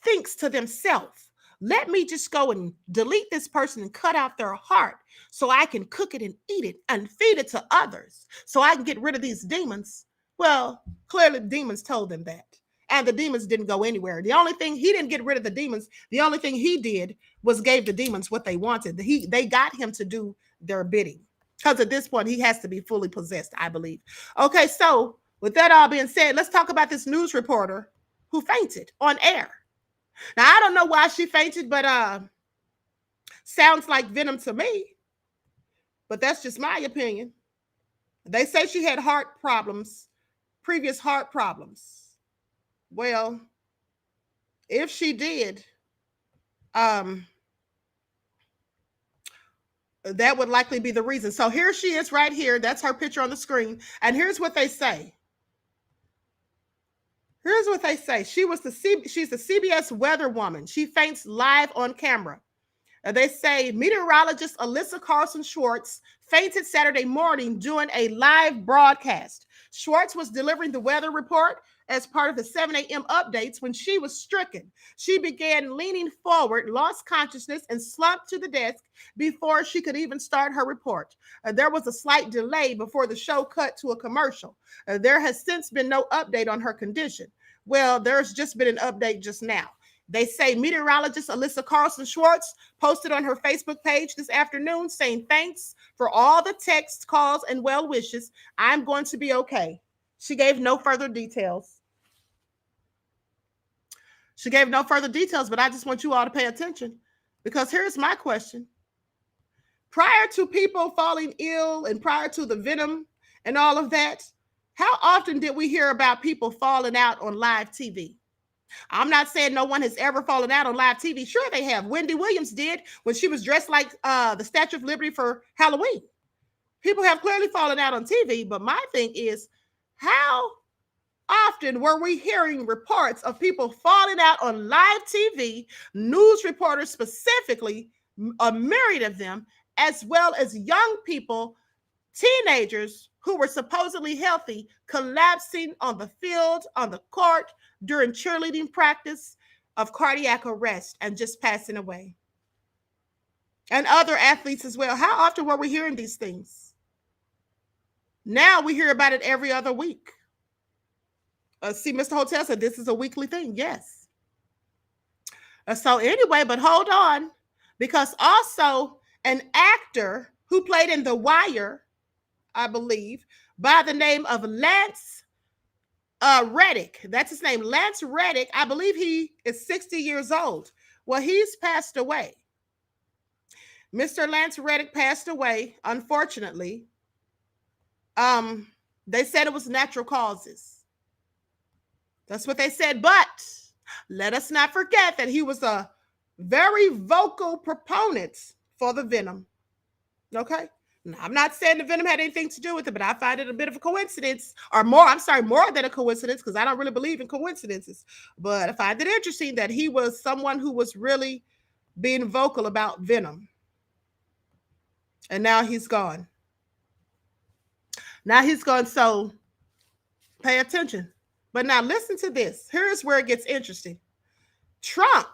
thinks to themselves, let me just go and delete this person and cut out their heart so I can cook it and eat it and feed it to others so I can get rid of these demons. Well, clearly the demons told them that. And the demons didn't go anywhere. The only thing, he didn't get rid of the demons. The only thing he did was gave the demons what they wanted. They got him to do their bidding. Because at this point, he has to be fully possessed, I believe. Okay, so with that all being said, let's talk about this news reporter who fainted on air. Now, I don't know why she fainted, but sounds like venom to me. But that's just my opinion. They say she had heart problems, previous heart problems. Well, if she did, that would likely be the reason. So here she is right here. That's her picture on the screen. And here's what they say. Here's what they say. She's the CBS weather woman. She faints live on camera. They say meteorologist Alyssa Carlson Schwartz fainted Saturday morning during a live broadcast. Schwartz was delivering the weather report as part of the 7 a.m. updates when she was stricken. She began leaning forward, lost consciousness, and slumped to the desk before she could even start her report. There was a slight delay before the show cut to a commercial. There has since been no update on her condition. Well, there's just been an update just now. They say meteorologist Alyssa Carlson Schwartz posted on her Facebook page this afternoon saying, "Thanks for all the texts, calls, and well wishes. I'm going to be okay." She gave no further details. She gave no further details, but I just want you all to pay attention, because here's my question. Prior to people falling ill and prior to the venom and all of that, how often did we hear about people falling out on live TV? I'm not saying no one has ever fallen out on live TV. Sure, they have. Wendy Williams did when she was dressed like the Statue of Liberty for Halloween. People have clearly fallen out on TV, but my thing is, how often were we hearing reports of people falling out on live TV, news reporters specifically, a myriad of them, as well as young people, teenagers who were supposedly healthy, collapsing on the field, on the court, during cheerleading practice, of cardiac arrest and just passing away. And other athletes as well. How often were we hearing these things? Now we hear about it every other week. See, Mr. Hotel said this is a weekly thing. Yes. So anyway, but hold on, because also an actor who played in The Wire, I believe, by the name of Lance Reddick. That's his name, Lance Reddick. I believe he is 60 years old. Well, he's passed away. Mr. Lance Reddick passed away, unfortunately. They said it was natural causes. That's what they said. But let us not forget that he was a very vocal proponent for the venom. Okay? Now, I'm not saying the venom had anything to do with it, but I find it a bit of a coincidence, or more than a coincidence, because I don't really believe in coincidences. But I find it interesting that he was someone who was really being vocal about venom. And now he's gone. So pay attention. But now listen to this. Here's where it gets interesting. Trump,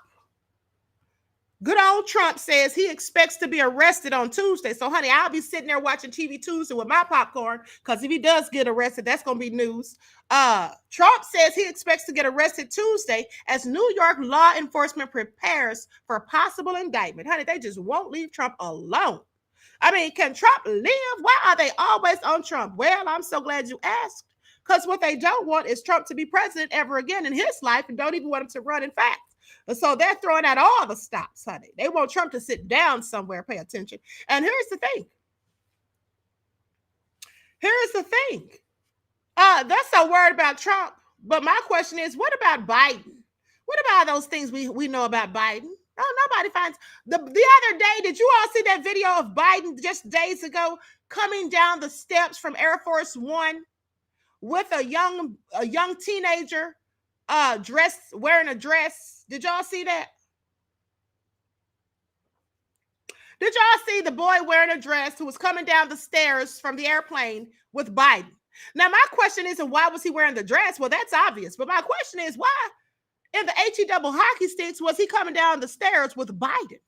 good old Trump, says he expects to be arrested on Tuesday. So, honey, I'll be sitting there watching TV Tuesday with my popcorn, because if he does get arrested, that's going to be news. Trump says he expects to get arrested Tuesday as New York law enforcement prepares for a possible indictment. Honey, they just won't leave Trump alone. I mean, can Trump live? Why are they always on Trump? Well, I'm so glad you asked, because what they don't want is Trump to be president ever again in his life, and don't even want him to run, in fact. So they're throwing out all the stops, honey. They want Trump to sit down somewhere. Pay attention. And here's the thing. They're so worried about Trump. But my question is, what about Biden? What about those things we know about Biden? Oh, nobody finds. The other day, did you all see that video of Biden just days ago coming down the steps from Air Force One with a young teenager wearing a dress? Did y'all see that? Did y'all see the boy wearing a dress who was coming down the stairs from the airplane with Biden? Now, my question isn't why was he wearing the dress? Well, that's obvious. But my question is, why in the HE double hockey sticks was he coming down the stairs with Biden?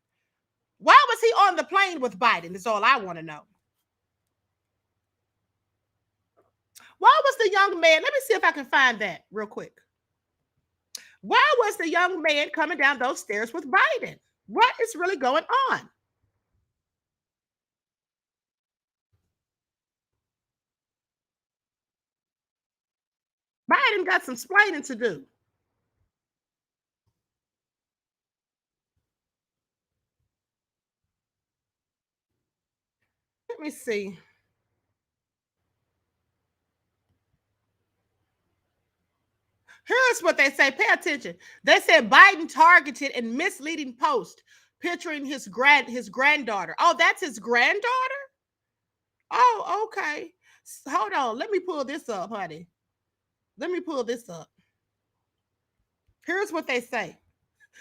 Why was he on the plane with Biden? That's all I want to know. Why was the young man, let me see if I can find that real quick. Why was the young man coming down those stairs with Biden? What is really going on? Biden got some explaining to do. Let me see. Here's what they say. Pay attention. They said Biden targeted and misleading post picturing his granddaughter. Oh, that's his granddaughter? Oh, okay. Hold on. Let me pull this up, honey. Let me pull this up. Here's what they say.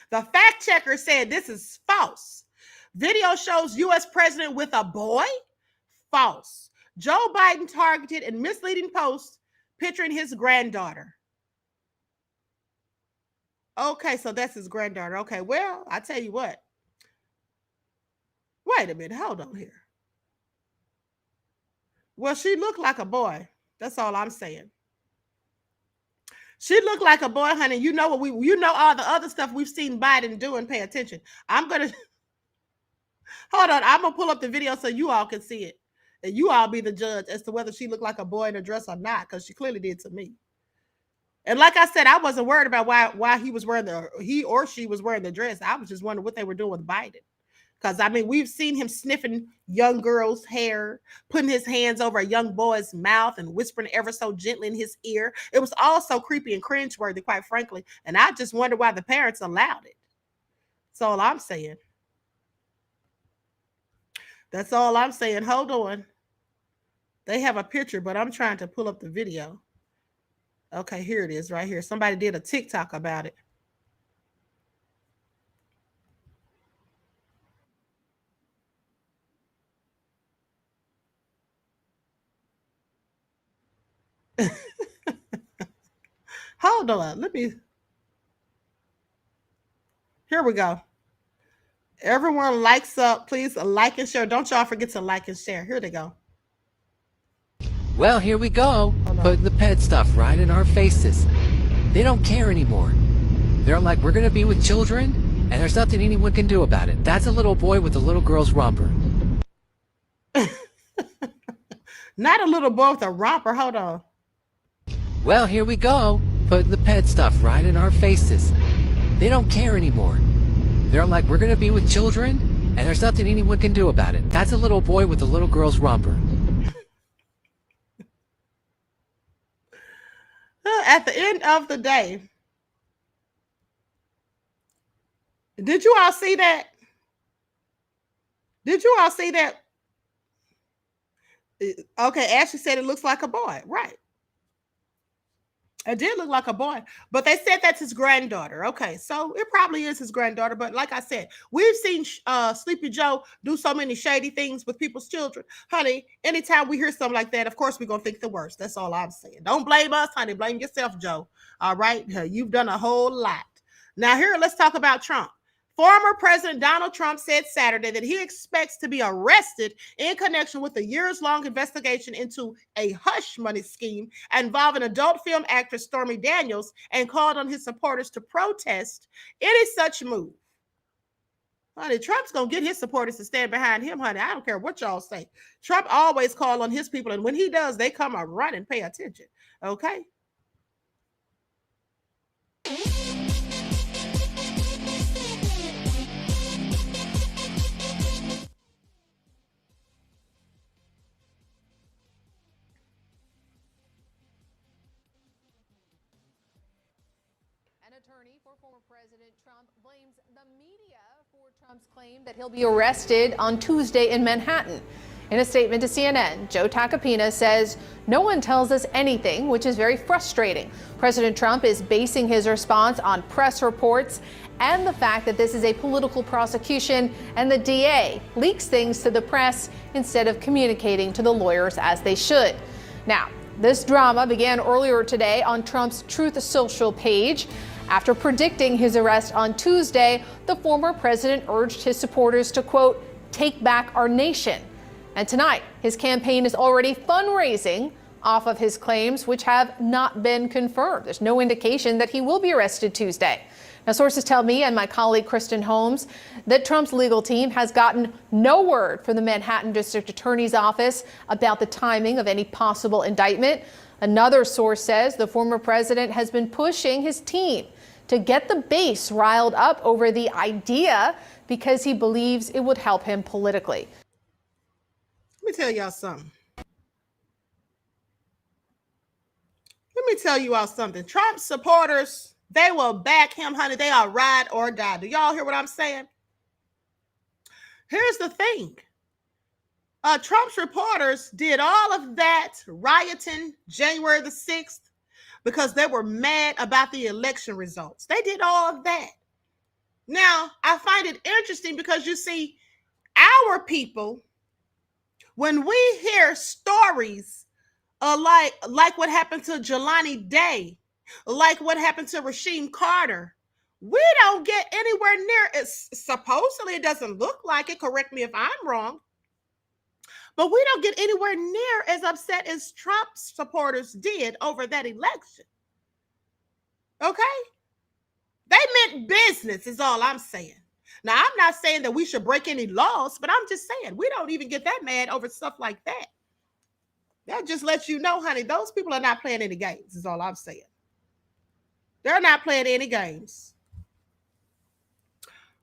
The fact checker said this is false. Video shows U.S. president with a boy? False. Joe Biden targeted and misleading post picturing his granddaughter. Okay, so that's his granddaughter. Okay, well, I tell you what. Wait a minute. Hold on here. Well, she looked like a boy. That's all I'm saying. She looked like a boy, honey. You know what you know all the other stuff we've seen Biden do, and pay attention. I'm gonna hold on. I'm gonna pull up the video so you all can see it, and you all be the judge as to whether she looked like a boy in a dress or not, because she clearly did to me. And like I said, I wasn't worried about why he or she was wearing the dress. I was just wondering what they were doing with Biden. Because, I mean, we've seen him sniffing young girls' hair, putting his hands over a young boy's mouth and whispering ever so gently in his ear. It was all so creepy and cringeworthy, quite frankly. And I just wonder why the parents allowed it. That's all I'm saying. That's all I'm saying. Hold on. They have a picture, but I'm trying to pull up the video. Okay, here it is right here. Somebody did a TikTok about it. Hold on. Here we go. Everyone likes up. Please like and share. Don't y'all forget to like and share. Here they go. Well, here we go. Putting the pet stuff right in our faces. They don't care anymore. They're like, we're going to be with children, and there's nothing anyone can do about it. That's a little boy with a little girl's romper. Not a little boy with a romper. Hold on. Well, here we go. Putting the pet stuff right in our faces. They don't care anymore. They're like, we're going to be with children, and there's nothing anyone can do about it. That's a little boy with a little girl's romper. At the end of the day, did you all see that? Did you all see that? Okay, Ashley said it looks like a boy. Right. It did look like a boy, but they said that's his granddaughter. Okay, so it probably is his granddaughter. But like I said, we've seen Sleepy Joe do so many shady things with people's children. Honey, anytime we hear something like that, of course, we're going to think the worst. That's all I'm saying. Don't blame us, honey. Blame yourself, Joe. All right? You've done a whole lot. Now here, let's talk about Trump. Former President Donald Trump said Saturday that he expects to be arrested in connection with a years-long investigation into a hush money scheme involving adult film actress Stormy Daniels, and called on his supporters to protest any such move. Honey, Trump's going to get his supporters to stand behind him, honey. I don't care what y'all say. Trump always calls on his people, and when he does, they come a run and pay attention. Okay? Attorney for former President Trump blames the media for Trump's claim that he'll be arrested on Tuesday in Manhattan. In a statement to CNN, Joe Tacopina says, "No one tells us anything, which is very frustrating. President Trump is basing his response on press reports and the fact that this is a political prosecution, and the DA leaks things to the press instead of communicating to the lawyers as they should." Now, this drama began earlier today on Trump's Truth Social page. After predicting his arrest on Tuesday, the former president urged his supporters to, quote, "take back our nation." And tonight, his campaign is already fundraising off of his claims, which have not been confirmed. There's no indication that he will be arrested Tuesday. Now, sources tell me and my colleague Kristen Holmes that Trump's legal team has gotten no word from the Manhattan District Attorney's Office about the timing of any possible indictment. Another source says the former president has been pushing his team to get the base riled up over the idea because he believes it would help him politically. Let me tell y'all something. Let me tell you all something. Trump supporters, they will back him, honey. They are ride or die. Do y'all hear what I'm saying? Here's the thing. Trump's reporters did all of that rioting January the 6th because they were mad about the election results. They did all of that. Now, I find it interesting because you see, our people, when we hear stories like what happened to Jelani Day, like what happened to Rasheem Carter, we don't get anywhere near it. Supposedly, it doesn't look like it. Correct me if I'm wrong. But we don't get anywhere near as upset as Trump's supporters did over that election. Okay? They meant business is all I'm saying. Now, I'm not saying that we should break any laws, but I'm just saying we don't even get that mad over stuff like that. That just lets you know, honey, those people are not playing any games is all I'm saying. They're not playing any games.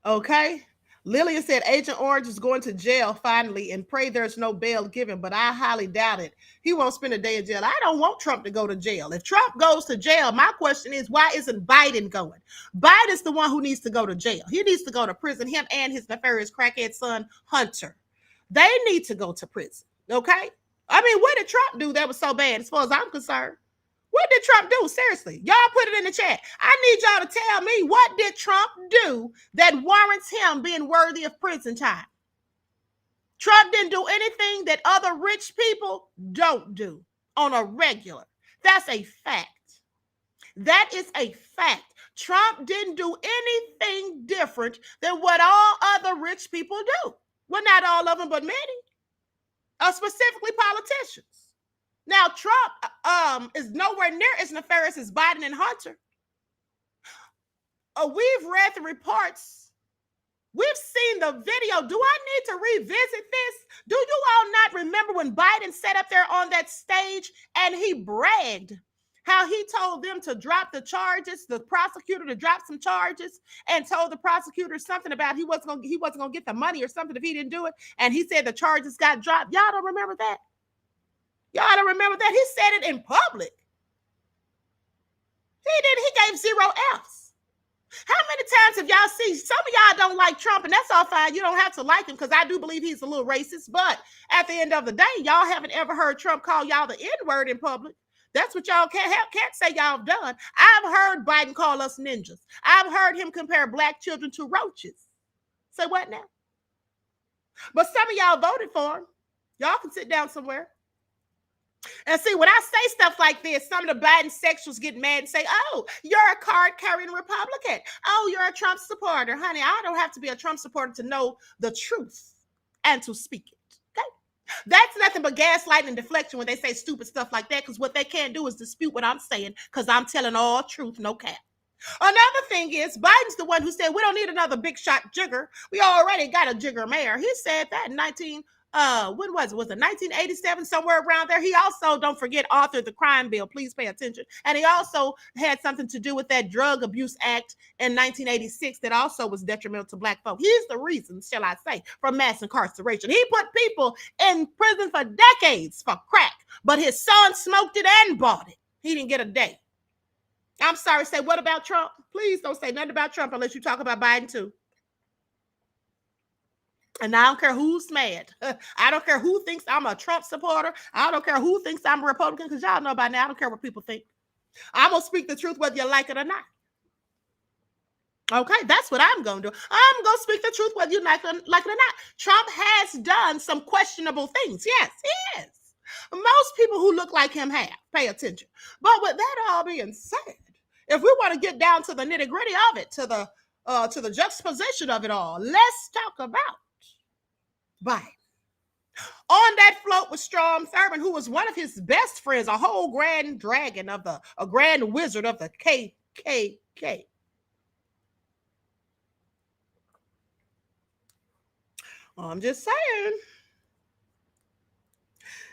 Okay? Lillian said Agent Orange is going to jail finally and pray there's no bail given, but I highly doubt it. He won't spend a day in jail. I don't want Trump to go to jail. If Trump goes to jail, my question is, why isn't Biden going? Biden's the one who needs to go to jail. He needs to go to prison, him and his nefarious crackhead son, Hunter. They need to go to prison, okay? I mean, what did Trump do that was so bad as far as I'm concerned? What did Trump do? Seriously, y'all put it in the chat. I need y'all to tell me, what did Trump do that warrants him being worthy of prison time? Trump didn't do anything that other rich people don't do on a regular. That's a fact. That is a fact. Trump didn't do anything different than what all other rich people do. Well, not all of them, but many. Specifically politicians. Now, Trump is nowhere near as nefarious as Biden and Hunter. We've read the reports. We've seen the video. Do I need to revisit this? Do you all not remember when Biden sat up there on that stage and he bragged how he told them to drop the charges, the prosecutor to drop some charges, and told the prosecutor something about he wasn't gonna get the money or something if he didn't do it, and he said the charges got dropped. Y'all don't remember that? Y'all don't remember that? He said it in public. He gave 0 F's. How many times have y'all seen? Some of y'all don't like Trump, and that's all fine. You don't have to like him, because I do believe he's a little racist. But at the end of the day, y'all haven't ever heard Trump call y'all the N-word in public. That's what y'all can't say y'all have done. I've heard Biden call us ninjas. I've heard him compare black children to roaches. Say what now? But some of y'all voted for him. Y'all can sit down somewhere. And see, when I say stuff like this, some of the Biden sexuals get mad and say, oh, you're a card-carrying Republican. Oh, you're a Trump supporter. Honey, I don't have to be a Trump supporter to know the truth and to speak it. Okay? That's nothing but gaslighting and deflection when they say stupid stuff like that, because what they can't do is dispute what I'm saying, because I'm telling all truth, no cap. Another thing is, Biden's the one who said we don't need another big shot jigger. We already got a jigger mayor. He said that in when was it? Was it 1987, somewhere around there? He also, don't forget, authored the crime bill. Please pay attention. And he also had something to do with that Drug Abuse Act in 1986 that also was detrimental to black folk. He's the reason, shall I say, for mass incarceration. He put people in prison for decades for crack, but his son smoked it and bought it. He didn't get a day. I'm sorry, say what about Trump? Please don't say nothing about Trump unless you talk about Biden too. And I don't care who's mad. I don't care who thinks I'm a Trump supporter. I don't care who thinks I'm a Republican, because y'all know by now I don't care what people think. I'm going to speak the truth whether you like it or not. Okay, that's what I'm going to do. I'm going to speak the truth whether you like it or not. Trump has done some questionable things. Yes, he has. Most people who look like him have. Pay attention. But with that all being said, if we want to get down to the nitty-gritty of it, to the juxtaposition of it all, let's talk about Biden. On that float was Strom Thurmond, who was one of his best friends, a whole grand dragon a grand wizard of the KKK. I'm just saying.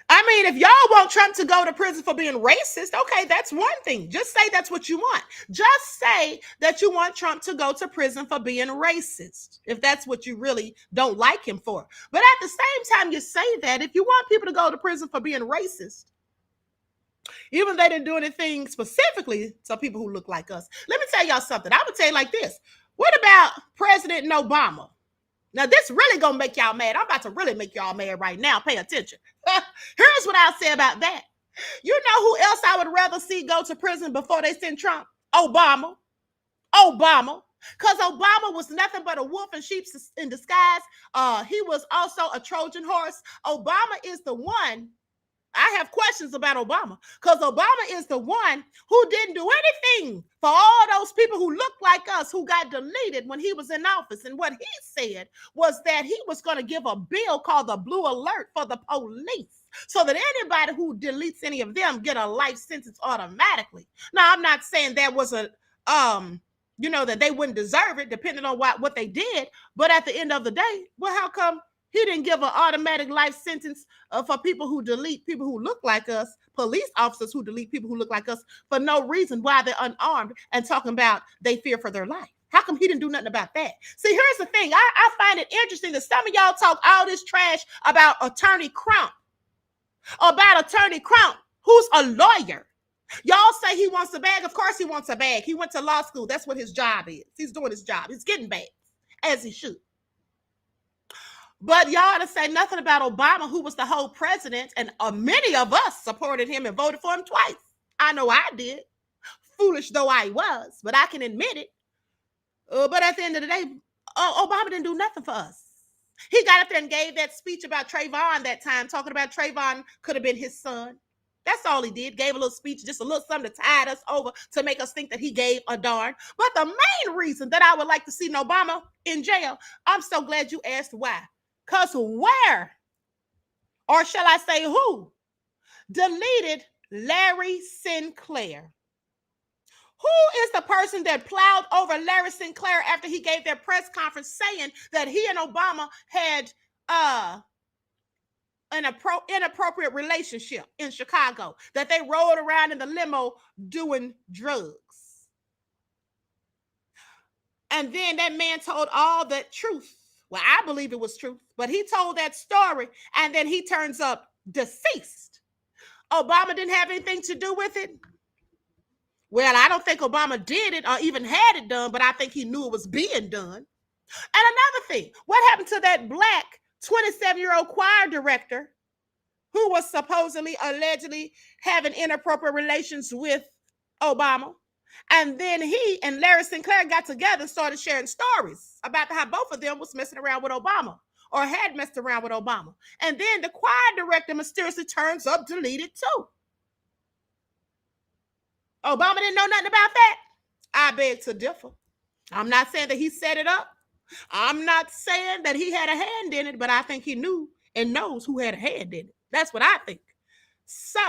I mean, if y'all want Trump to go to prison for being racist, okay, that's one thing. Just say that's what you want. Just say that you want Trump to go to prison for being racist, if that's what you really don't like him for. But at the same time you say that, if you want people to go to prison for being racist, even if they didn't do anything specifically to people who look like us, let me tell y'all something. I would tell you like this. What about President Obama? Now, this really going to make y'all mad. I'm about to really make y'all mad right now. Pay attention. Here's what I'll say about that. You know who else I would rather see go to prison before they send Trump? Obama. Because Obama was nothing but a wolf in sheep's in disguise. He was also a Trojan horse. Obama is the one. I have questions about Obama, because Obama is the one who didn't do anything for all those people who look like us who got deleted when he was in office. And what he said was that he was going to give a bill called the Blue Alert for the police, so that anybody who deletes any of them get a life sentence automatically. Now, I'm not saying that was that they wouldn't deserve it, depending on what they did. But at the end of the day, well, how come he didn't give an automatic life sentence for people who delete people who look like us, police officers who delete people who look like us for no reason while they're unarmed and talking about they fear for their life? How come he didn't do nothing about that? See, here's the thing. I find it interesting that some of y'all talk all this trash about Attorney Crump, who's a lawyer. Y'all say he wants a bag. Of course he wants a bag. He went to law school. That's what his job is. He's doing his job. He's getting bags, as he should. But y'all to say nothing about Obama, who was the whole president, and many of us supported him and voted for him twice. I know I did, foolish though I was, but I can admit it. But at the end of the day, Obama didn't do nothing for us. He got up there and gave that speech about Trayvon that time, talking about Trayvon could have been his son. That's all he did. Gave a little speech, just a little something to tide us over to make us think that he gave a darn. But the main reason that I would like to see Obama in jail, I'm so glad you asked why. Because where, or shall I say who, deleted Larry Sinclair? Who is the person that plowed over Larry Sinclair after he gave their press conference saying that he and Obama had an inappropriate relationship in Chicago, that they rode around in the limo doing drugs? And then that man told all that truth. Well, I believe it was truth, but he told that story and then he turns up deceased. Obama didn't have anything to do with it. Well, I don't think Obama did it or even had it done, but I think he knew it was being done. And another thing, what happened to that black 27-year-old choir director who was supposedly, allegedly having inappropriate relations with Obama? And then he and Larry Sinclair got together and started sharing stories about how both of them was messing around with Obama or had messed around with Obama. And then the choir director mysteriously turns up deleted too. Obama didn't know nothing about that? I beg to differ. I'm not saying that he set it up. I'm not saying that he had a hand in it, but I think he knew and knows who had a hand in it. That's what I think. So,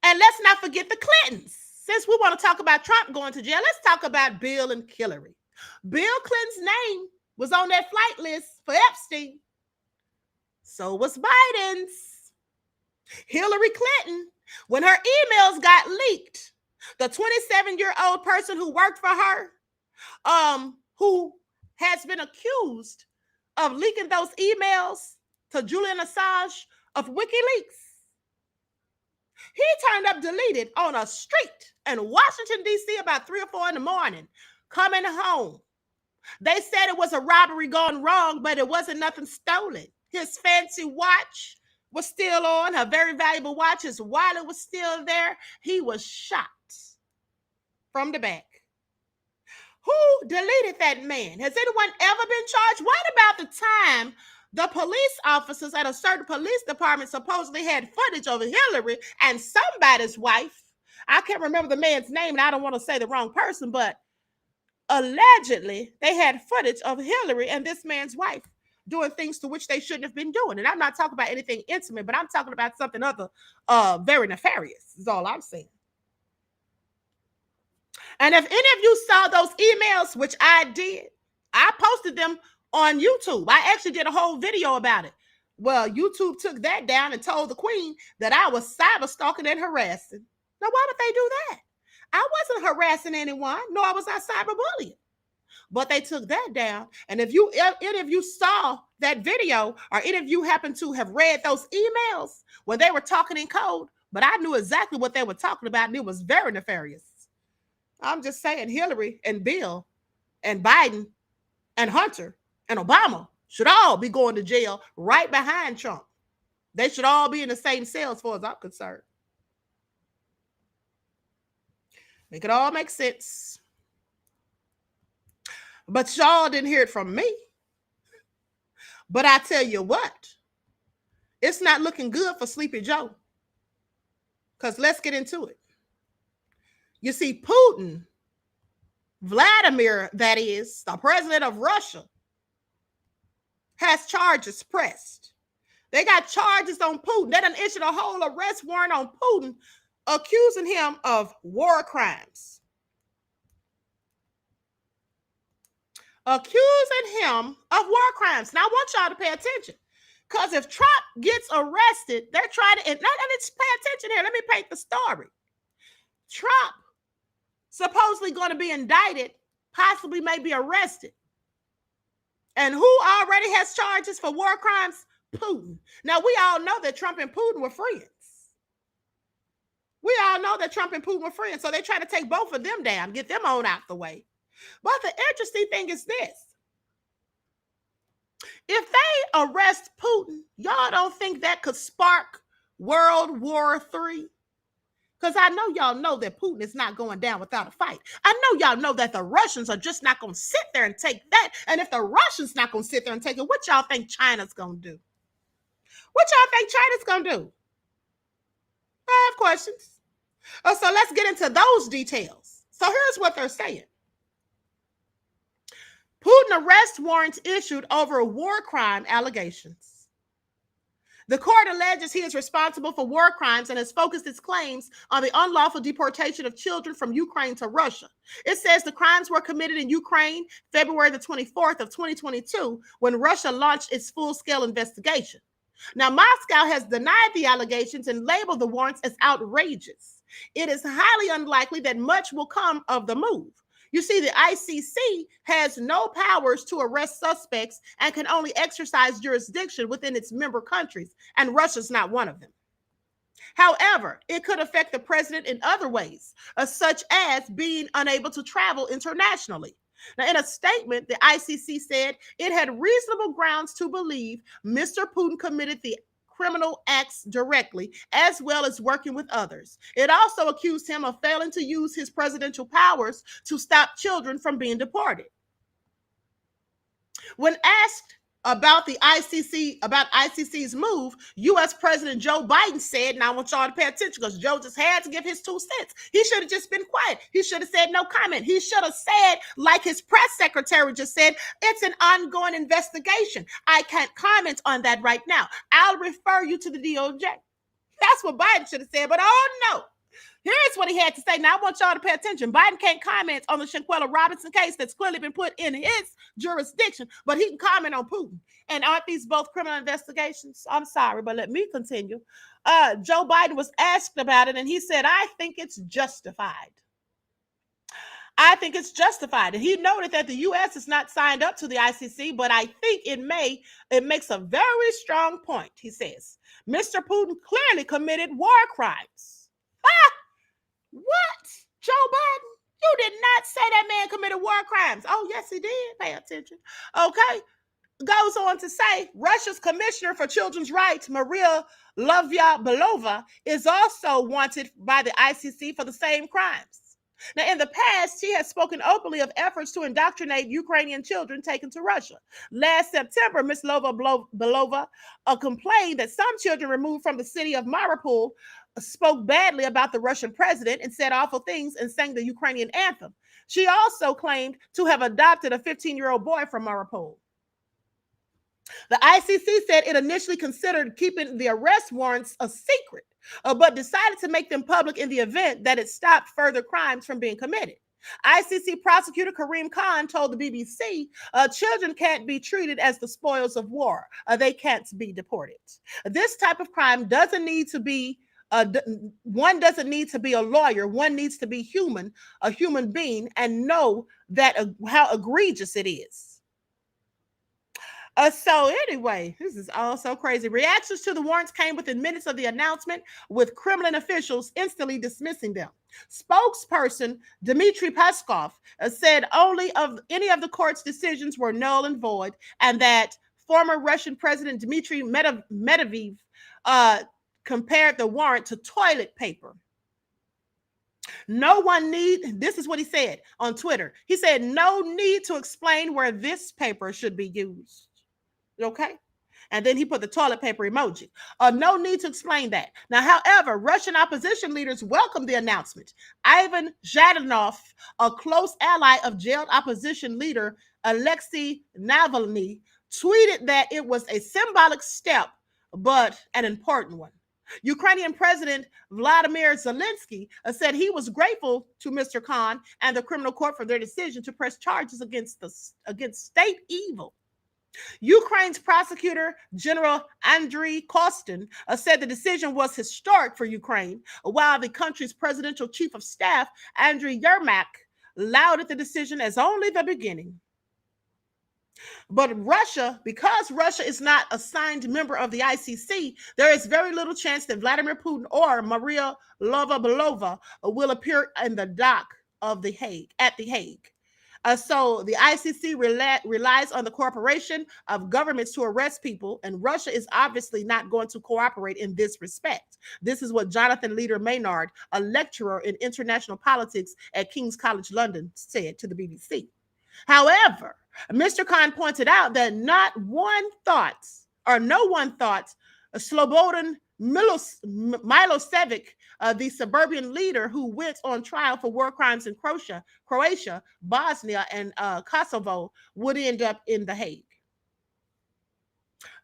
and let's not forget the Clintons. Since we want to talk about Trump going to jail, let's talk about Bill and Hillary. Bill Clinton's name was on that flight list for Epstein. So was Biden's. Hillary Clinton, when her emails got leaked, the 27-year-old person who worked for her, who has been accused of leaking those emails to Julian Assange of WikiLeaks, he turned up deleted on a street in Washington, D.C. about 3 or 4 in the morning, coming home. They said it was a robbery gone wrong, but it wasn't nothing stolen. His fancy watch was still on, her very valuable watch. His wallet was still there. He was shot from the back. Who deleted that man? Has anyone ever been charged? What about the time the police officers at a certain police department supposedly had footage of Hillary and somebody's wife? I can't remember the man's name, and I don't want to say the wrong person, but allegedly they had footage of Hillary and this man's wife doing things to which they shouldn't have been doing. And I'm not talking about anything intimate, but I'm talking about something other very nefarious is all I'm saying. And if any of you saw those emails, which I did, I posted them on YouTube. I actually did a whole video about it. Well, YouTube took that down and told the Queen that I was cyber stalking and harassing. Now, why would they do that? I wasn't harassing anyone, nor was I cyberbullying. But they took that down. And if any of you saw that video, or any of you happen to have read those emails when they were talking in code, but I knew exactly what they were talking about, and it was very nefarious. I'm just saying Hillary and Bill and Biden and Hunter and Obama should all be going to jail right behind Trump. They should all be in the same cell as far as I'm concerned. Make it all make sense. But y'all didn't hear it from me. But I tell you what, it's not looking good for Sleepy Joe. Because let's get into it. You see, Putin, Vladimir, that is, the president of Russia, has charges pressed. They got charges on Putin. They done issued a whole arrest warrant on Putin, accusing him of war crimes. accusing him of war crimes. Now, I want y'all to pay attention, because if Trump gets arrested, they're trying to, and let's pay attention here. Let me paint the story. Trump supposedly going to be indicted, possibly may be arrested. And who already has charges for war crimes? Putin. Now, we all know that Trump and Putin were friends. We all know that Trump and Putin were friends, so they try to take both of them down, get them on out the way. But the interesting thing is this. If they arrest Putin, y'all don't think that could spark World War III? Because I know y'all know that Putin is not going down without a fight. I know y'all know that the Russians are just not going to sit there and take that. And if the Russians not going to sit there and take it, what y'all think China's going to do? What y'all think China's going to do? I have questions. So let's get into those details. So here's what they're saying. Putin arrest warrants issued over war crime allegations. The court alleges he is responsible for war crimes and has focused its claims on the unlawful deportation of children from Ukraine to Russia. It says the crimes were committed in Ukraine February the 24th of 2022 when Russia launched its full-scale investigation. Now, Moscow has denied the allegations and labeled the warrants as outrageous. It is highly unlikely that much will come of the move. You see, the ICC has no powers to arrest suspects and can only exercise jurisdiction within its member countries, and Russia's not one of them. However, it could affect the president in other ways, such as being unable to travel internationally. Now, in a statement, the ICC said it had reasonable grounds to believe Mr. Putin committed the criminal acts directly, as well as working with others. It also accused him of failing to use his presidential powers to stop children from being deported. When asked about the ICC's move, U.S. President Joe Biden said, and I want y'all to pay attention because Joe just had to give his 2 cents. He should have just been quiet. He should have said no comment. He should have said, like his press secretary just said, it's an ongoing investigation. I can't comment on that right now. I'll refer you to the DOJ. That's what Biden should have said, but oh no. Here's what he had to say. Now, I want y'all to pay attention. Biden can't comment on the Shanquella Robinson case that's clearly been put in his jurisdiction, but he can comment on Putin. And aren't these both criminal investigations? I'm sorry, but let me continue. Joe Biden was asked about it, and he said, I think it's justified. I think it's justified. And he noted that the U.S. is not signed up to the ICC, but I think it makes a very strong point. He says, Mr. Putin clearly committed war crimes. What? Joe Biden? You did not say that man committed war crimes. Oh, yes, he did. Pay attention. Okay. Goes on to say, Russia's Commissioner for Children's Rights, Maria Lvova-Belova, is also wanted by the ICC for the same crimes. Now, in the past, she has spoken openly of efforts to indoctrinate Ukrainian children taken to Russia. Last September, Ms. Belova complained that some children removed from the city of Mariupol spoke badly about the Russian president and said awful things and sang the Ukrainian anthem. She also claimed to have adopted a 15-year-old boy from Mariupol. The ICC said it initially considered keeping the arrest warrants a secret, but decided to make them public in the event that it stopped further crimes from being committed. ICC prosecutor Karim Khan told the BBC, children can't be treated as the spoils of war. They can't be deported. This type of crime doesn't need to be one doesn't need to be a lawyer. One needs to be human, a human being, and know that how egregious it is. So anyway, this is all so crazy. Reactions to the warrants came within minutes of the announcement, with Kremlin officials instantly dismissing them. Spokesperson Dmitry Peskov said any of the court's decisions were null and void, and that former Russian President Dmitry Medvedev compared the warrant to toilet paper. This is what he said on Twitter. He said, no need to explain where this paper should be used. Okay? And then he put the toilet paper emoji. No need to explain that. Now, however, Russian opposition leaders welcomed the announcement. Ivan Zhadanov, a close ally of jailed opposition leader Alexei Navalny, tweeted that it was a symbolic step, but an important one. Ukrainian President Vladimir Zelensky said he was grateful to Mr. Khan and the criminal court for their decision to press charges against state evil. Ukraine's prosecutor General Andriy Kostin said the decision was historic for Ukraine, while the country's presidential chief of staff, Andriy Yermak, lauded the decision as only the beginning. But Russia, because Russia is not a signed member of the ICC, there is very little chance that Vladimir Putin or Maria Lvova-Belova will appear in the dock of The Hague, at The Hague. So the ICC relies on the cooperation of governments to arrest people, and Russia is obviously not going to cooperate in this respect. This is what Jonathan Leader Maynard, a lecturer in international politics at King's College London, said to the BBC. However, Mr. Khan pointed out that no one thought Slobodan Milosevic, the suburban leader who went on trial for war crimes in Croatia, Bosnia, and Kosovo, would end up in The Hague.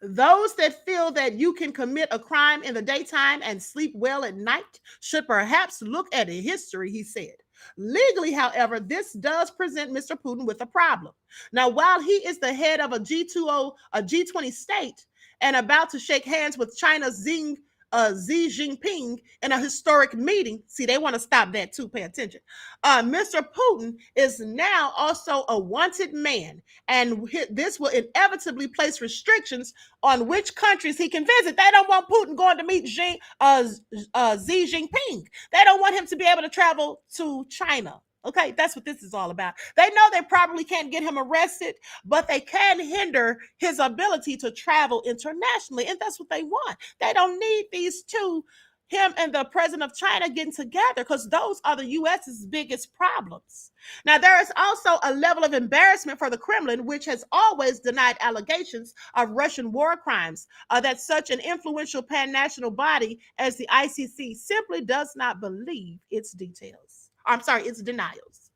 Those that feel that you can commit a crime in the daytime and sleep well at night should perhaps look at a history, he said. Legally, however, this does present Mr. Putin with a problem. Now, while he is the head of a G20 state and about to shake hands with China's Xi Jinping in a historic meeting, see, they want to stop that too, pay attention. Mr. Putin is now also a wanted man, and this will inevitably place restrictions on which countries he can visit. They don't want Putin going to meet Xi Jinping. They don't want him to be able to travel to China. Okay, that's what this is all about. They know they probably can't get him arrested, but they can hinder his ability to travel internationally, and that's what they want. They don't need these two, him and the president of China, getting together, because those are the U.S.'s biggest problems. Now, there is also a level of embarrassment for the Kremlin, which has always denied allegations of Russian war crimes, that such an influential pan-national body as the ICC simply does not believe its details. Its denials.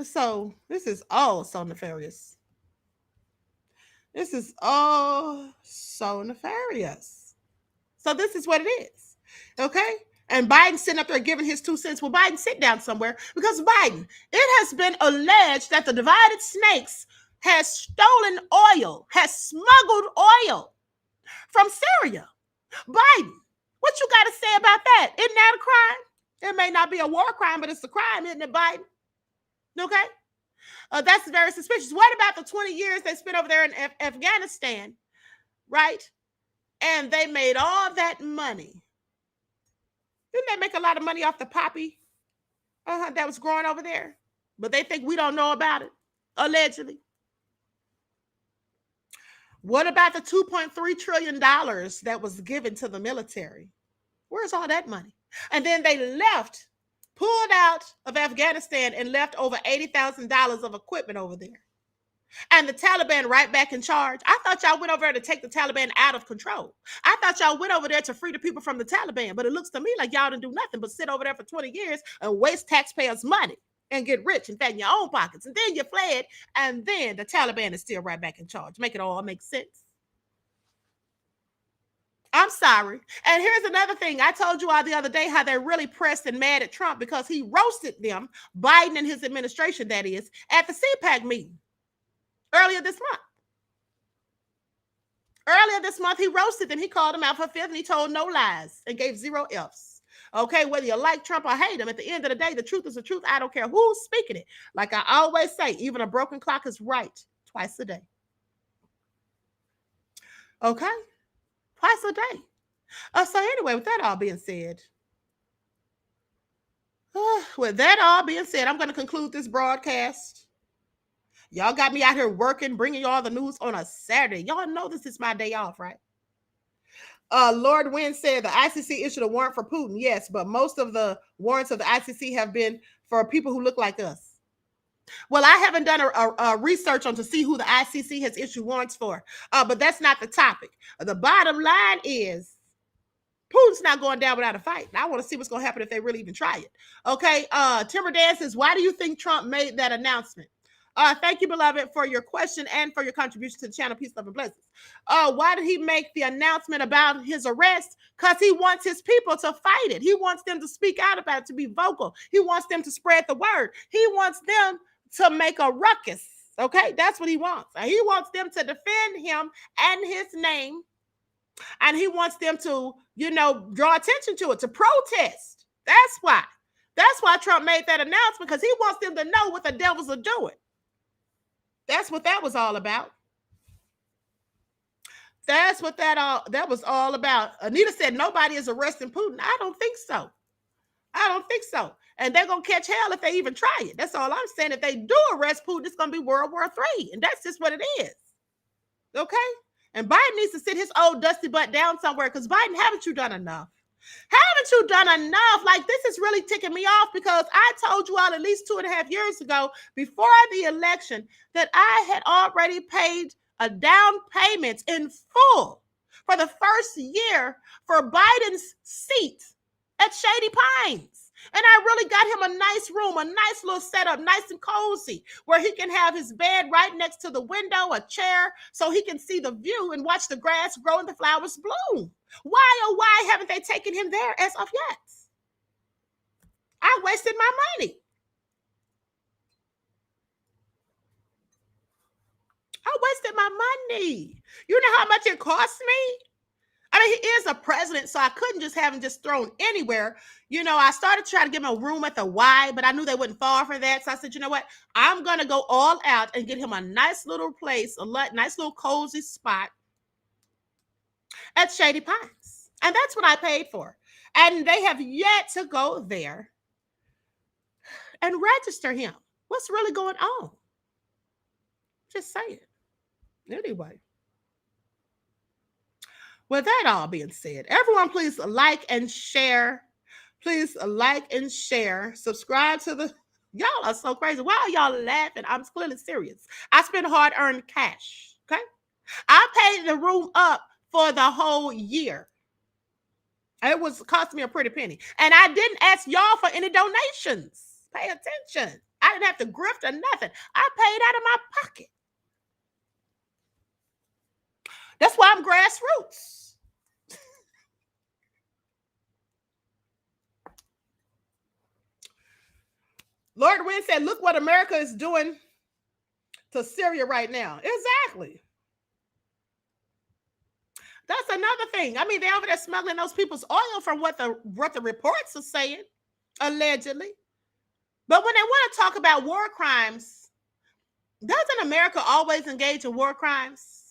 So this is all so nefarious. This is all so nefarious. So this is what it is. Okay? And Biden sitting up there giving his 2 cents. Well, Biden, sit down somewhere, because Biden, it has been alleged that the divided snakes has stolen oil, has smuggled oil from Syria. Biden, what you got to say about that? Isn't that a crime? It may not be a war crime, but it's a crime, isn't it, Biden? Okay? That's very suspicious. What about the 20 years they spent over there in Afghanistan, right? And they made all that money. Didn't they make a lot of money off the poppy that was growing over there? But they think we don't know about it, allegedly. What about the $2.3 trillion that was given to the military? Where's all that money? And then they pulled out of Afghanistan and left over $80,000 of equipment over there. And the Taliban right back in charge. I thought y'all went over there to take the Taliban out of control. I thought y'all went over there to free the people from the Taliban. But it looks to me like y'all didn't do nothing but sit over there for 20 years and waste taxpayers' money and get rich, in fact, in your own pockets. And then you fled, and then the Taliban is still right back in charge. Make it all make sense. I'm sorry. And here's another thing. I told you all the other day how they're really pressed and mad at Trump because he roasted them, Biden and his administration, that is, at the CPAC meeting earlier this month. Earlier this month, he roasted them. He called them out for filth, and he told no lies and gave 0 Fs. Okay, whether you like Trump or hate him, at the end of the day, the truth is the truth. I don't care who's speaking it. Like I always say, even a broken clock is right twice a day. Okay? Twice a day. So anyway, with that all being said, I'm going to conclude this broadcast. Y'all got me out here working, bringing y'all the news on a Saturday. Y'all know this is my day off, right? Lord Wynn said the ICC issued a warrant for Putin. Yes, but most of the warrants of the ICC have been for people who look like us. Well, I haven't done a research on to see who the ICC has issued warrants for, but that's not the topic. The bottom line is Putin's not going down without a fight. And I want to see what's going to happen if they really even try it. Okay, Timber Dan says, why do you think Trump made that announcement? Thank you, beloved, for your question and for your contribution to the channel. Peace, love, and blessings. Why did he make the announcement about his arrest? Because he wants his people to fight it. He wants them to speak out about it, to be vocal. He wants them to spread the word. He wants them to make a ruckus. Okay, that's what he wants. He wants them to defend him and his name. And he wants them to, draw attention to it, to protest. That's why. That's why Trump made that announcement, because he wants them to know what the devils are doing. That's what that was all about. That's what that was all about. Anita said nobody is arresting Putin. I don't think so. I don't think so. And they're going to catch hell if they even try it. That's all I'm saying. If they do arrest Putin, it's going to be World War III. And that's just what it is. Okay? And Biden needs to sit his old dusty butt down somewhere, because Biden, haven't you done enough? Haven't you done enough? Like, this is really ticking me off, because I told you all at least 2.5 years ago, before the election, that I had already paid a down payment in full for the first year for Biden's seat at Shady Pines. And I really got him a nice room, a nice little setup, nice and cozy, where he can have his bed right next to the window, a chair, so he can see the view and watch the grass grow and the flowers bloom. Why, oh, why haven't they taken him there as of yet? I wasted my money. I wasted my money. You know how much it cost me? I mean, he is a president, so I couldn't just have him just thrown anywhere. I started trying to give him a room at the Y, but I knew they wouldn't fall for that. So I said, you know what? I'm going to go all out and get him a nice little place, a nice little cozy spot at Shady Pines. And that's what I paid for. And they have yet to go there and register him. What's really going on? Just say it. Anyway. With that all being said, everyone, please like and share. Please like and share. Subscribe to the... Y'all are so crazy. Why are y'all laughing? I'm clearly serious. I spent hard-earned cash, okay? I paid the room up for the whole year. It was costing me a pretty penny. And I didn't ask y'all for any donations. Pay attention. I didn't have to grift or nothing. I paid out of my pocket. That's why I'm grassroots. Lord Wynn said, look what America is doing to Syria right now. Exactly. That's another thing. I mean, they're over there smuggling those people's oil from what the reports are saying, allegedly. But when they want to talk about war crimes, doesn't America always engage in war crimes?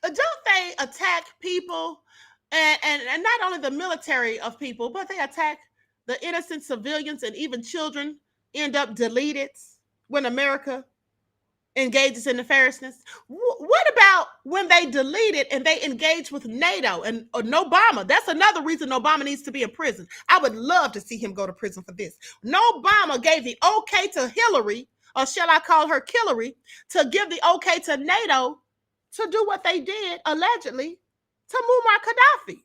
Don't they attack people, and not only the military of people, but they attack the innocent civilians, and even children end up deleted when America engages in nefariousness? What about when they delete it and they engage with NATO and Obama? That's another reason Obama needs to be in prison. I would love to see him go to prison for this. Obama gave the okay to Hillary, or shall I call her Killary, to give the okay to NATO to do what they did, allegedly, to Muammar Gaddafi.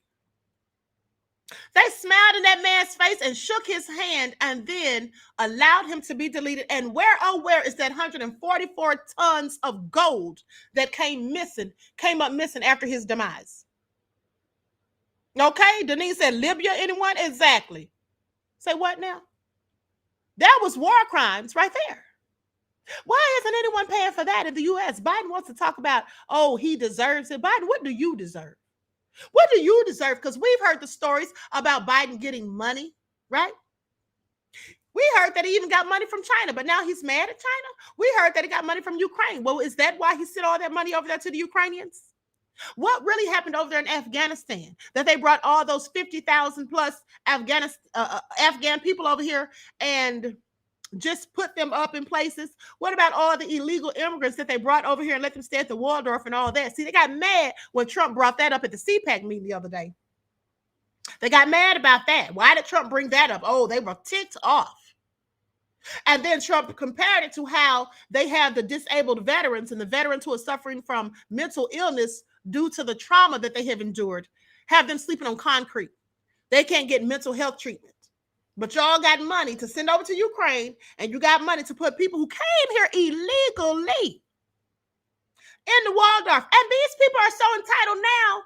They smiled in that man's face and shook his hand, and then allowed him to be deleted. And where is that 144 tons of gold that came up missing after his demise? Okay, Denise said, Libya, anyone? Exactly. Say what now? That was war crimes right there. Why isn't anyone paying for that in the U.S.? Biden wants to talk about, oh, he deserves it. Biden, what do you deserve? What do you deserve? Because we've heard the stories about Biden getting money, right? We heard that he even got money from China, but now he's mad at China. We heard that he got money from Ukraine. Well, is that why he sent all that money over there to the Ukrainians? What really happened over there in Afghanistan? That they brought all those 50,000 plus Afghan people over here and just put them up in places? What about all the illegal immigrants that they brought over here and let them stay at the Waldorf and all that? See, they got mad when Trump brought that up at the CPAC meeting the other day. They got mad about that. Why did Trump bring that up? Oh, they were ticked off. And then Trump compared it to how they have the disabled veterans and the veterans who are suffering from mental illness due to the trauma that they have endured, have them sleeping on concrete. They can't get mental health treatment. But y'all got money to send over to Ukraine, and you got money to put people who came here illegally in the Waldorf. And these people are so entitled now.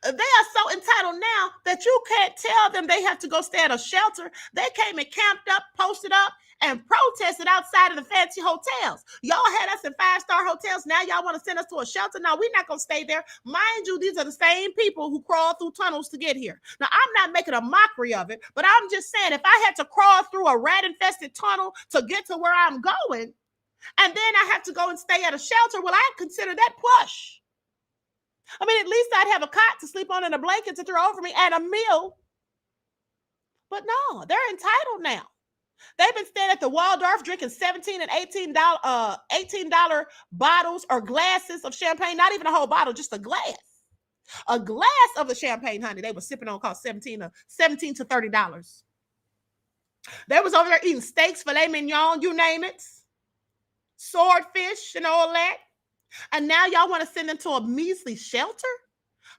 They are so entitled now that you can't tell them they have to go stay at a shelter. They came and camped up, posted up, and protested outside of the fancy hotels. Y'all had us in 5-star hotels. Now y'all want to send us to a shelter? No, we're not going to stay there. Mind you, these are the same people who crawl through tunnels to get here. Now, I'm not making a mockery of it, but I'm just saying if I had to crawl through a rat-infested tunnel to get to where I'm going, and then I have to go and stay at a shelter, well, I consider that push. I mean, at least I'd have a cot to sleep on and a blanket to throw over me and a meal. But no, they're entitled now. They've been staying at the Waldorf drinking $17 and $18 bottles or glasses of champagne, not even a whole bottle, just a glass. A glass of the champagne, honey, they were sipping on cost $17 to $30. They was over there eating steaks, filet mignon, you name it, swordfish and all that. And now y'all want to send them to a measly shelter?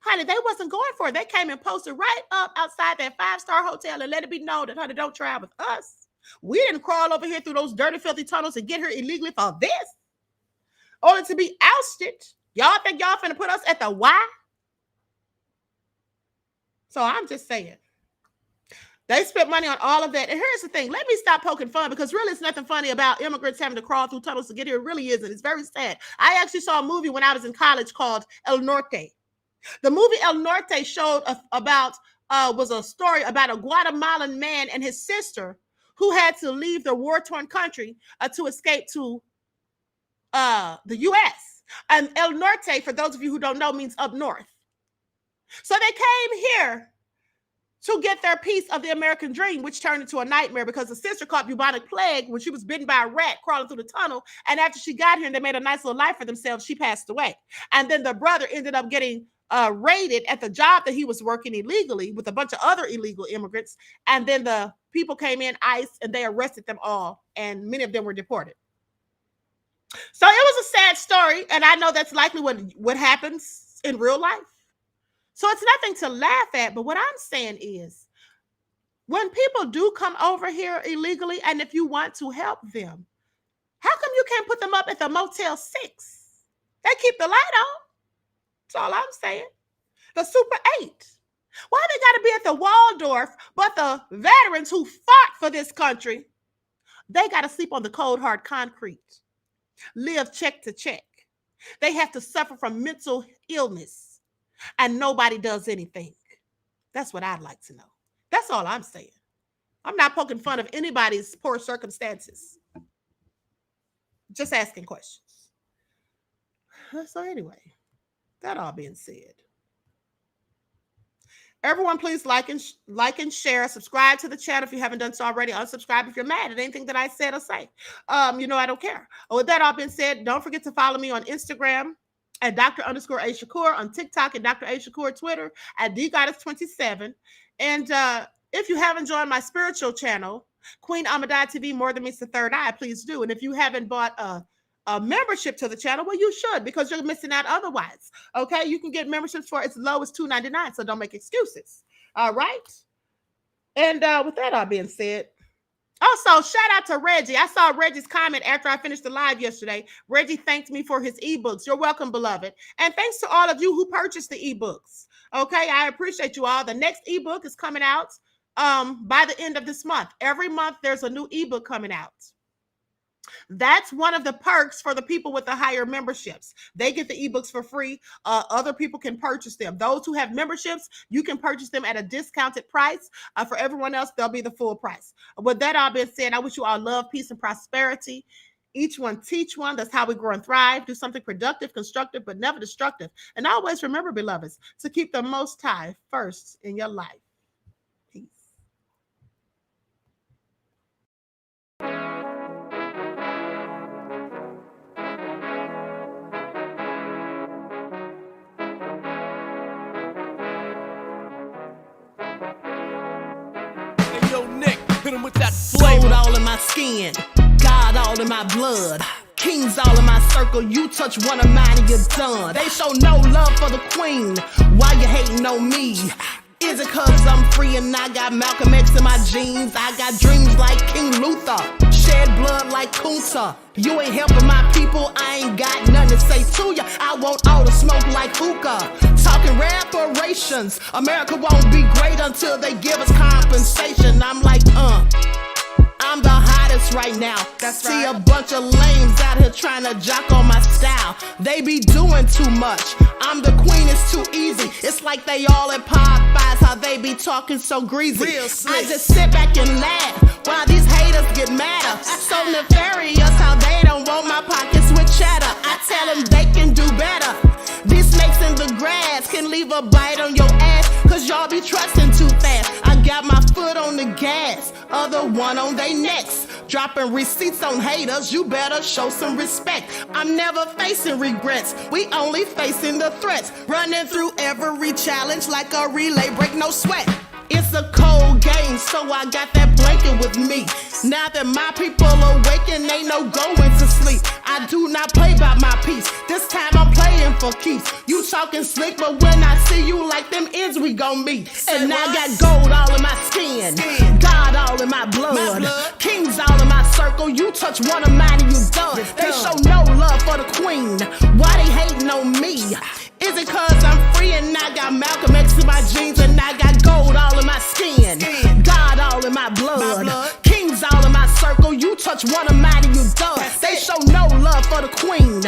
Honey, they wasn't going for it. They came and posted right up outside that 5-star hotel and let it be known that, honey, don't try with us. We didn't crawl over here through those dirty, filthy tunnels and get here illegally for this. Only to be ousted. Y'all think y'all finna put us at the Y? So I'm just saying. They spent money on all of that. And here's the thing. Let me stop poking fun because really it's nothing funny about immigrants having to crawl through tunnels to get here. It really isn't. It's very sad. I actually saw a movie when I was in college called El Norte. The movie El Norte showed was a story about a Guatemalan man and his sister who had to leave their war-torn country to escape to the U.S. And El Norte, for those of you who don't know, means up north. So they came here to get their piece of the American dream, which turned into a nightmare because the sister caught bubonic plague when she was bitten by a rat crawling through the tunnel. And after she got here and they made a nice little life for themselves, she passed away. And then the brother ended up getting raided at the job that he was working illegally with a bunch of other illegal immigrants. And then the people came in, ICE, and they arrested them all. And many of them were deported. So it was a sad story. And I know that's likely what happens in real life. So it's nothing to laugh at. But what I'm saying is when people do come over here illegally, and if you want to help them, how come you can't put them up at the Motel 6? They keep the light on. That's all I'm saying. The Super 8. Why they got to be at the Waldorf, but the veterans who fought for this country, they got to sleep on the cold, hard concrete, live check to check. They have to suffer from mental illness, and nobody does anything. That's what I'd like to know. That's all I'm saying. I'm not poking fun of anybody's poor circumstances. Just asking questions. So anyway, that all being said, everyone, please like and share. Subscribe to the channel if you haven't done so already. Unsubscribe if you're mad at anything that I said or say. I don't care. With that all being said, don't forget to follow me on Instagram at Dr._A_Shakur, on TikTok at Dr. A Shakur, Twitter at DGoddess27. And if you haven't joined my spiritual channel, Queen Ahmadiyyah TV, More Than Meets the Third Eye, please do. And if you haven't bought a membership to the channel, well, you should, because you're missing out otherwise. Okay, you can get memberships for as low as $2.99, so don't make excuses. All right. And with that all being said, also shout out to Reggie. I saw Reggie's comment after I finished the live yesterday. Reggie thanked me for his ebooks. You're welcome, beloved. And thanks to all of you who purchased the ebooks. Okay, I appreciate you all. The next ebook is coming out by the end of this month. Every month there's a new ebook coming out. That's one of the perks for the people with the higher memberships. They get the ebooks for free. Other people can purchase them. Those who have memberships, you can purchase them at a discounted price. For everyone else, they'll be the full price. With that all being said, I wish you all love, peace, and prosperity. Each one teach one. That's how we grow and thrive. Do something productive, constructive, but never destructive. And always remember, beloveds, to keep the Most High first in your life. Peace. Hit him with that flavor. Gold all in my skin, God all in my blood, kings all in my circle. You touch one of mine and you're done. They show no love for the queen. Why you hating on me? Is it cause I'm free and I got Malcolm X in my jeans? I got dreams like King Luther, shed blood like Kunta. You ain't helping my people, I ain't got nothing to say to ya. I want all the smoke like hookah. Talking reparations, America won't be great until they give us compensation. I'm like, I'm the hottest right now. See a bunch of lames out here trying to jock on my style. They be doing too much. I'm the queen, it's too easy. It's like they all at Popeyes, how they be talking so greasy. I just sit back and laugh while these haters get madder. So nefarious how they don't want my pockets with cheddar. I tell them they can do better. These snakes in the grass can leave a bite on your ass, cause y'all be trusting too fast. I got my foot on the gas, other one on they necks. Dropping receipts on haters, you better show some respect. I'm never facing regrets, we only facing the threats. Running through every challenge like a relay, break no sweat. It's a cold game, so I got that blanket with me. Now that my people awaken, ain't no going to sleep. I do not play by my piece, this time I'm playing for keeps. You talking slick, but when I see you like them ends, we gon' meet. And I got gold all in my skin, God all in my blood, kings all in my circle. You touch one of mine and you done. They show no love for the queen, why they hating on me? Is it cause I'm free and I got Malcolm X in my jeans and I got gold all in my skin, God all in my blood, kings all in my circle. You touch one of mine and you done. They show no love for the queen,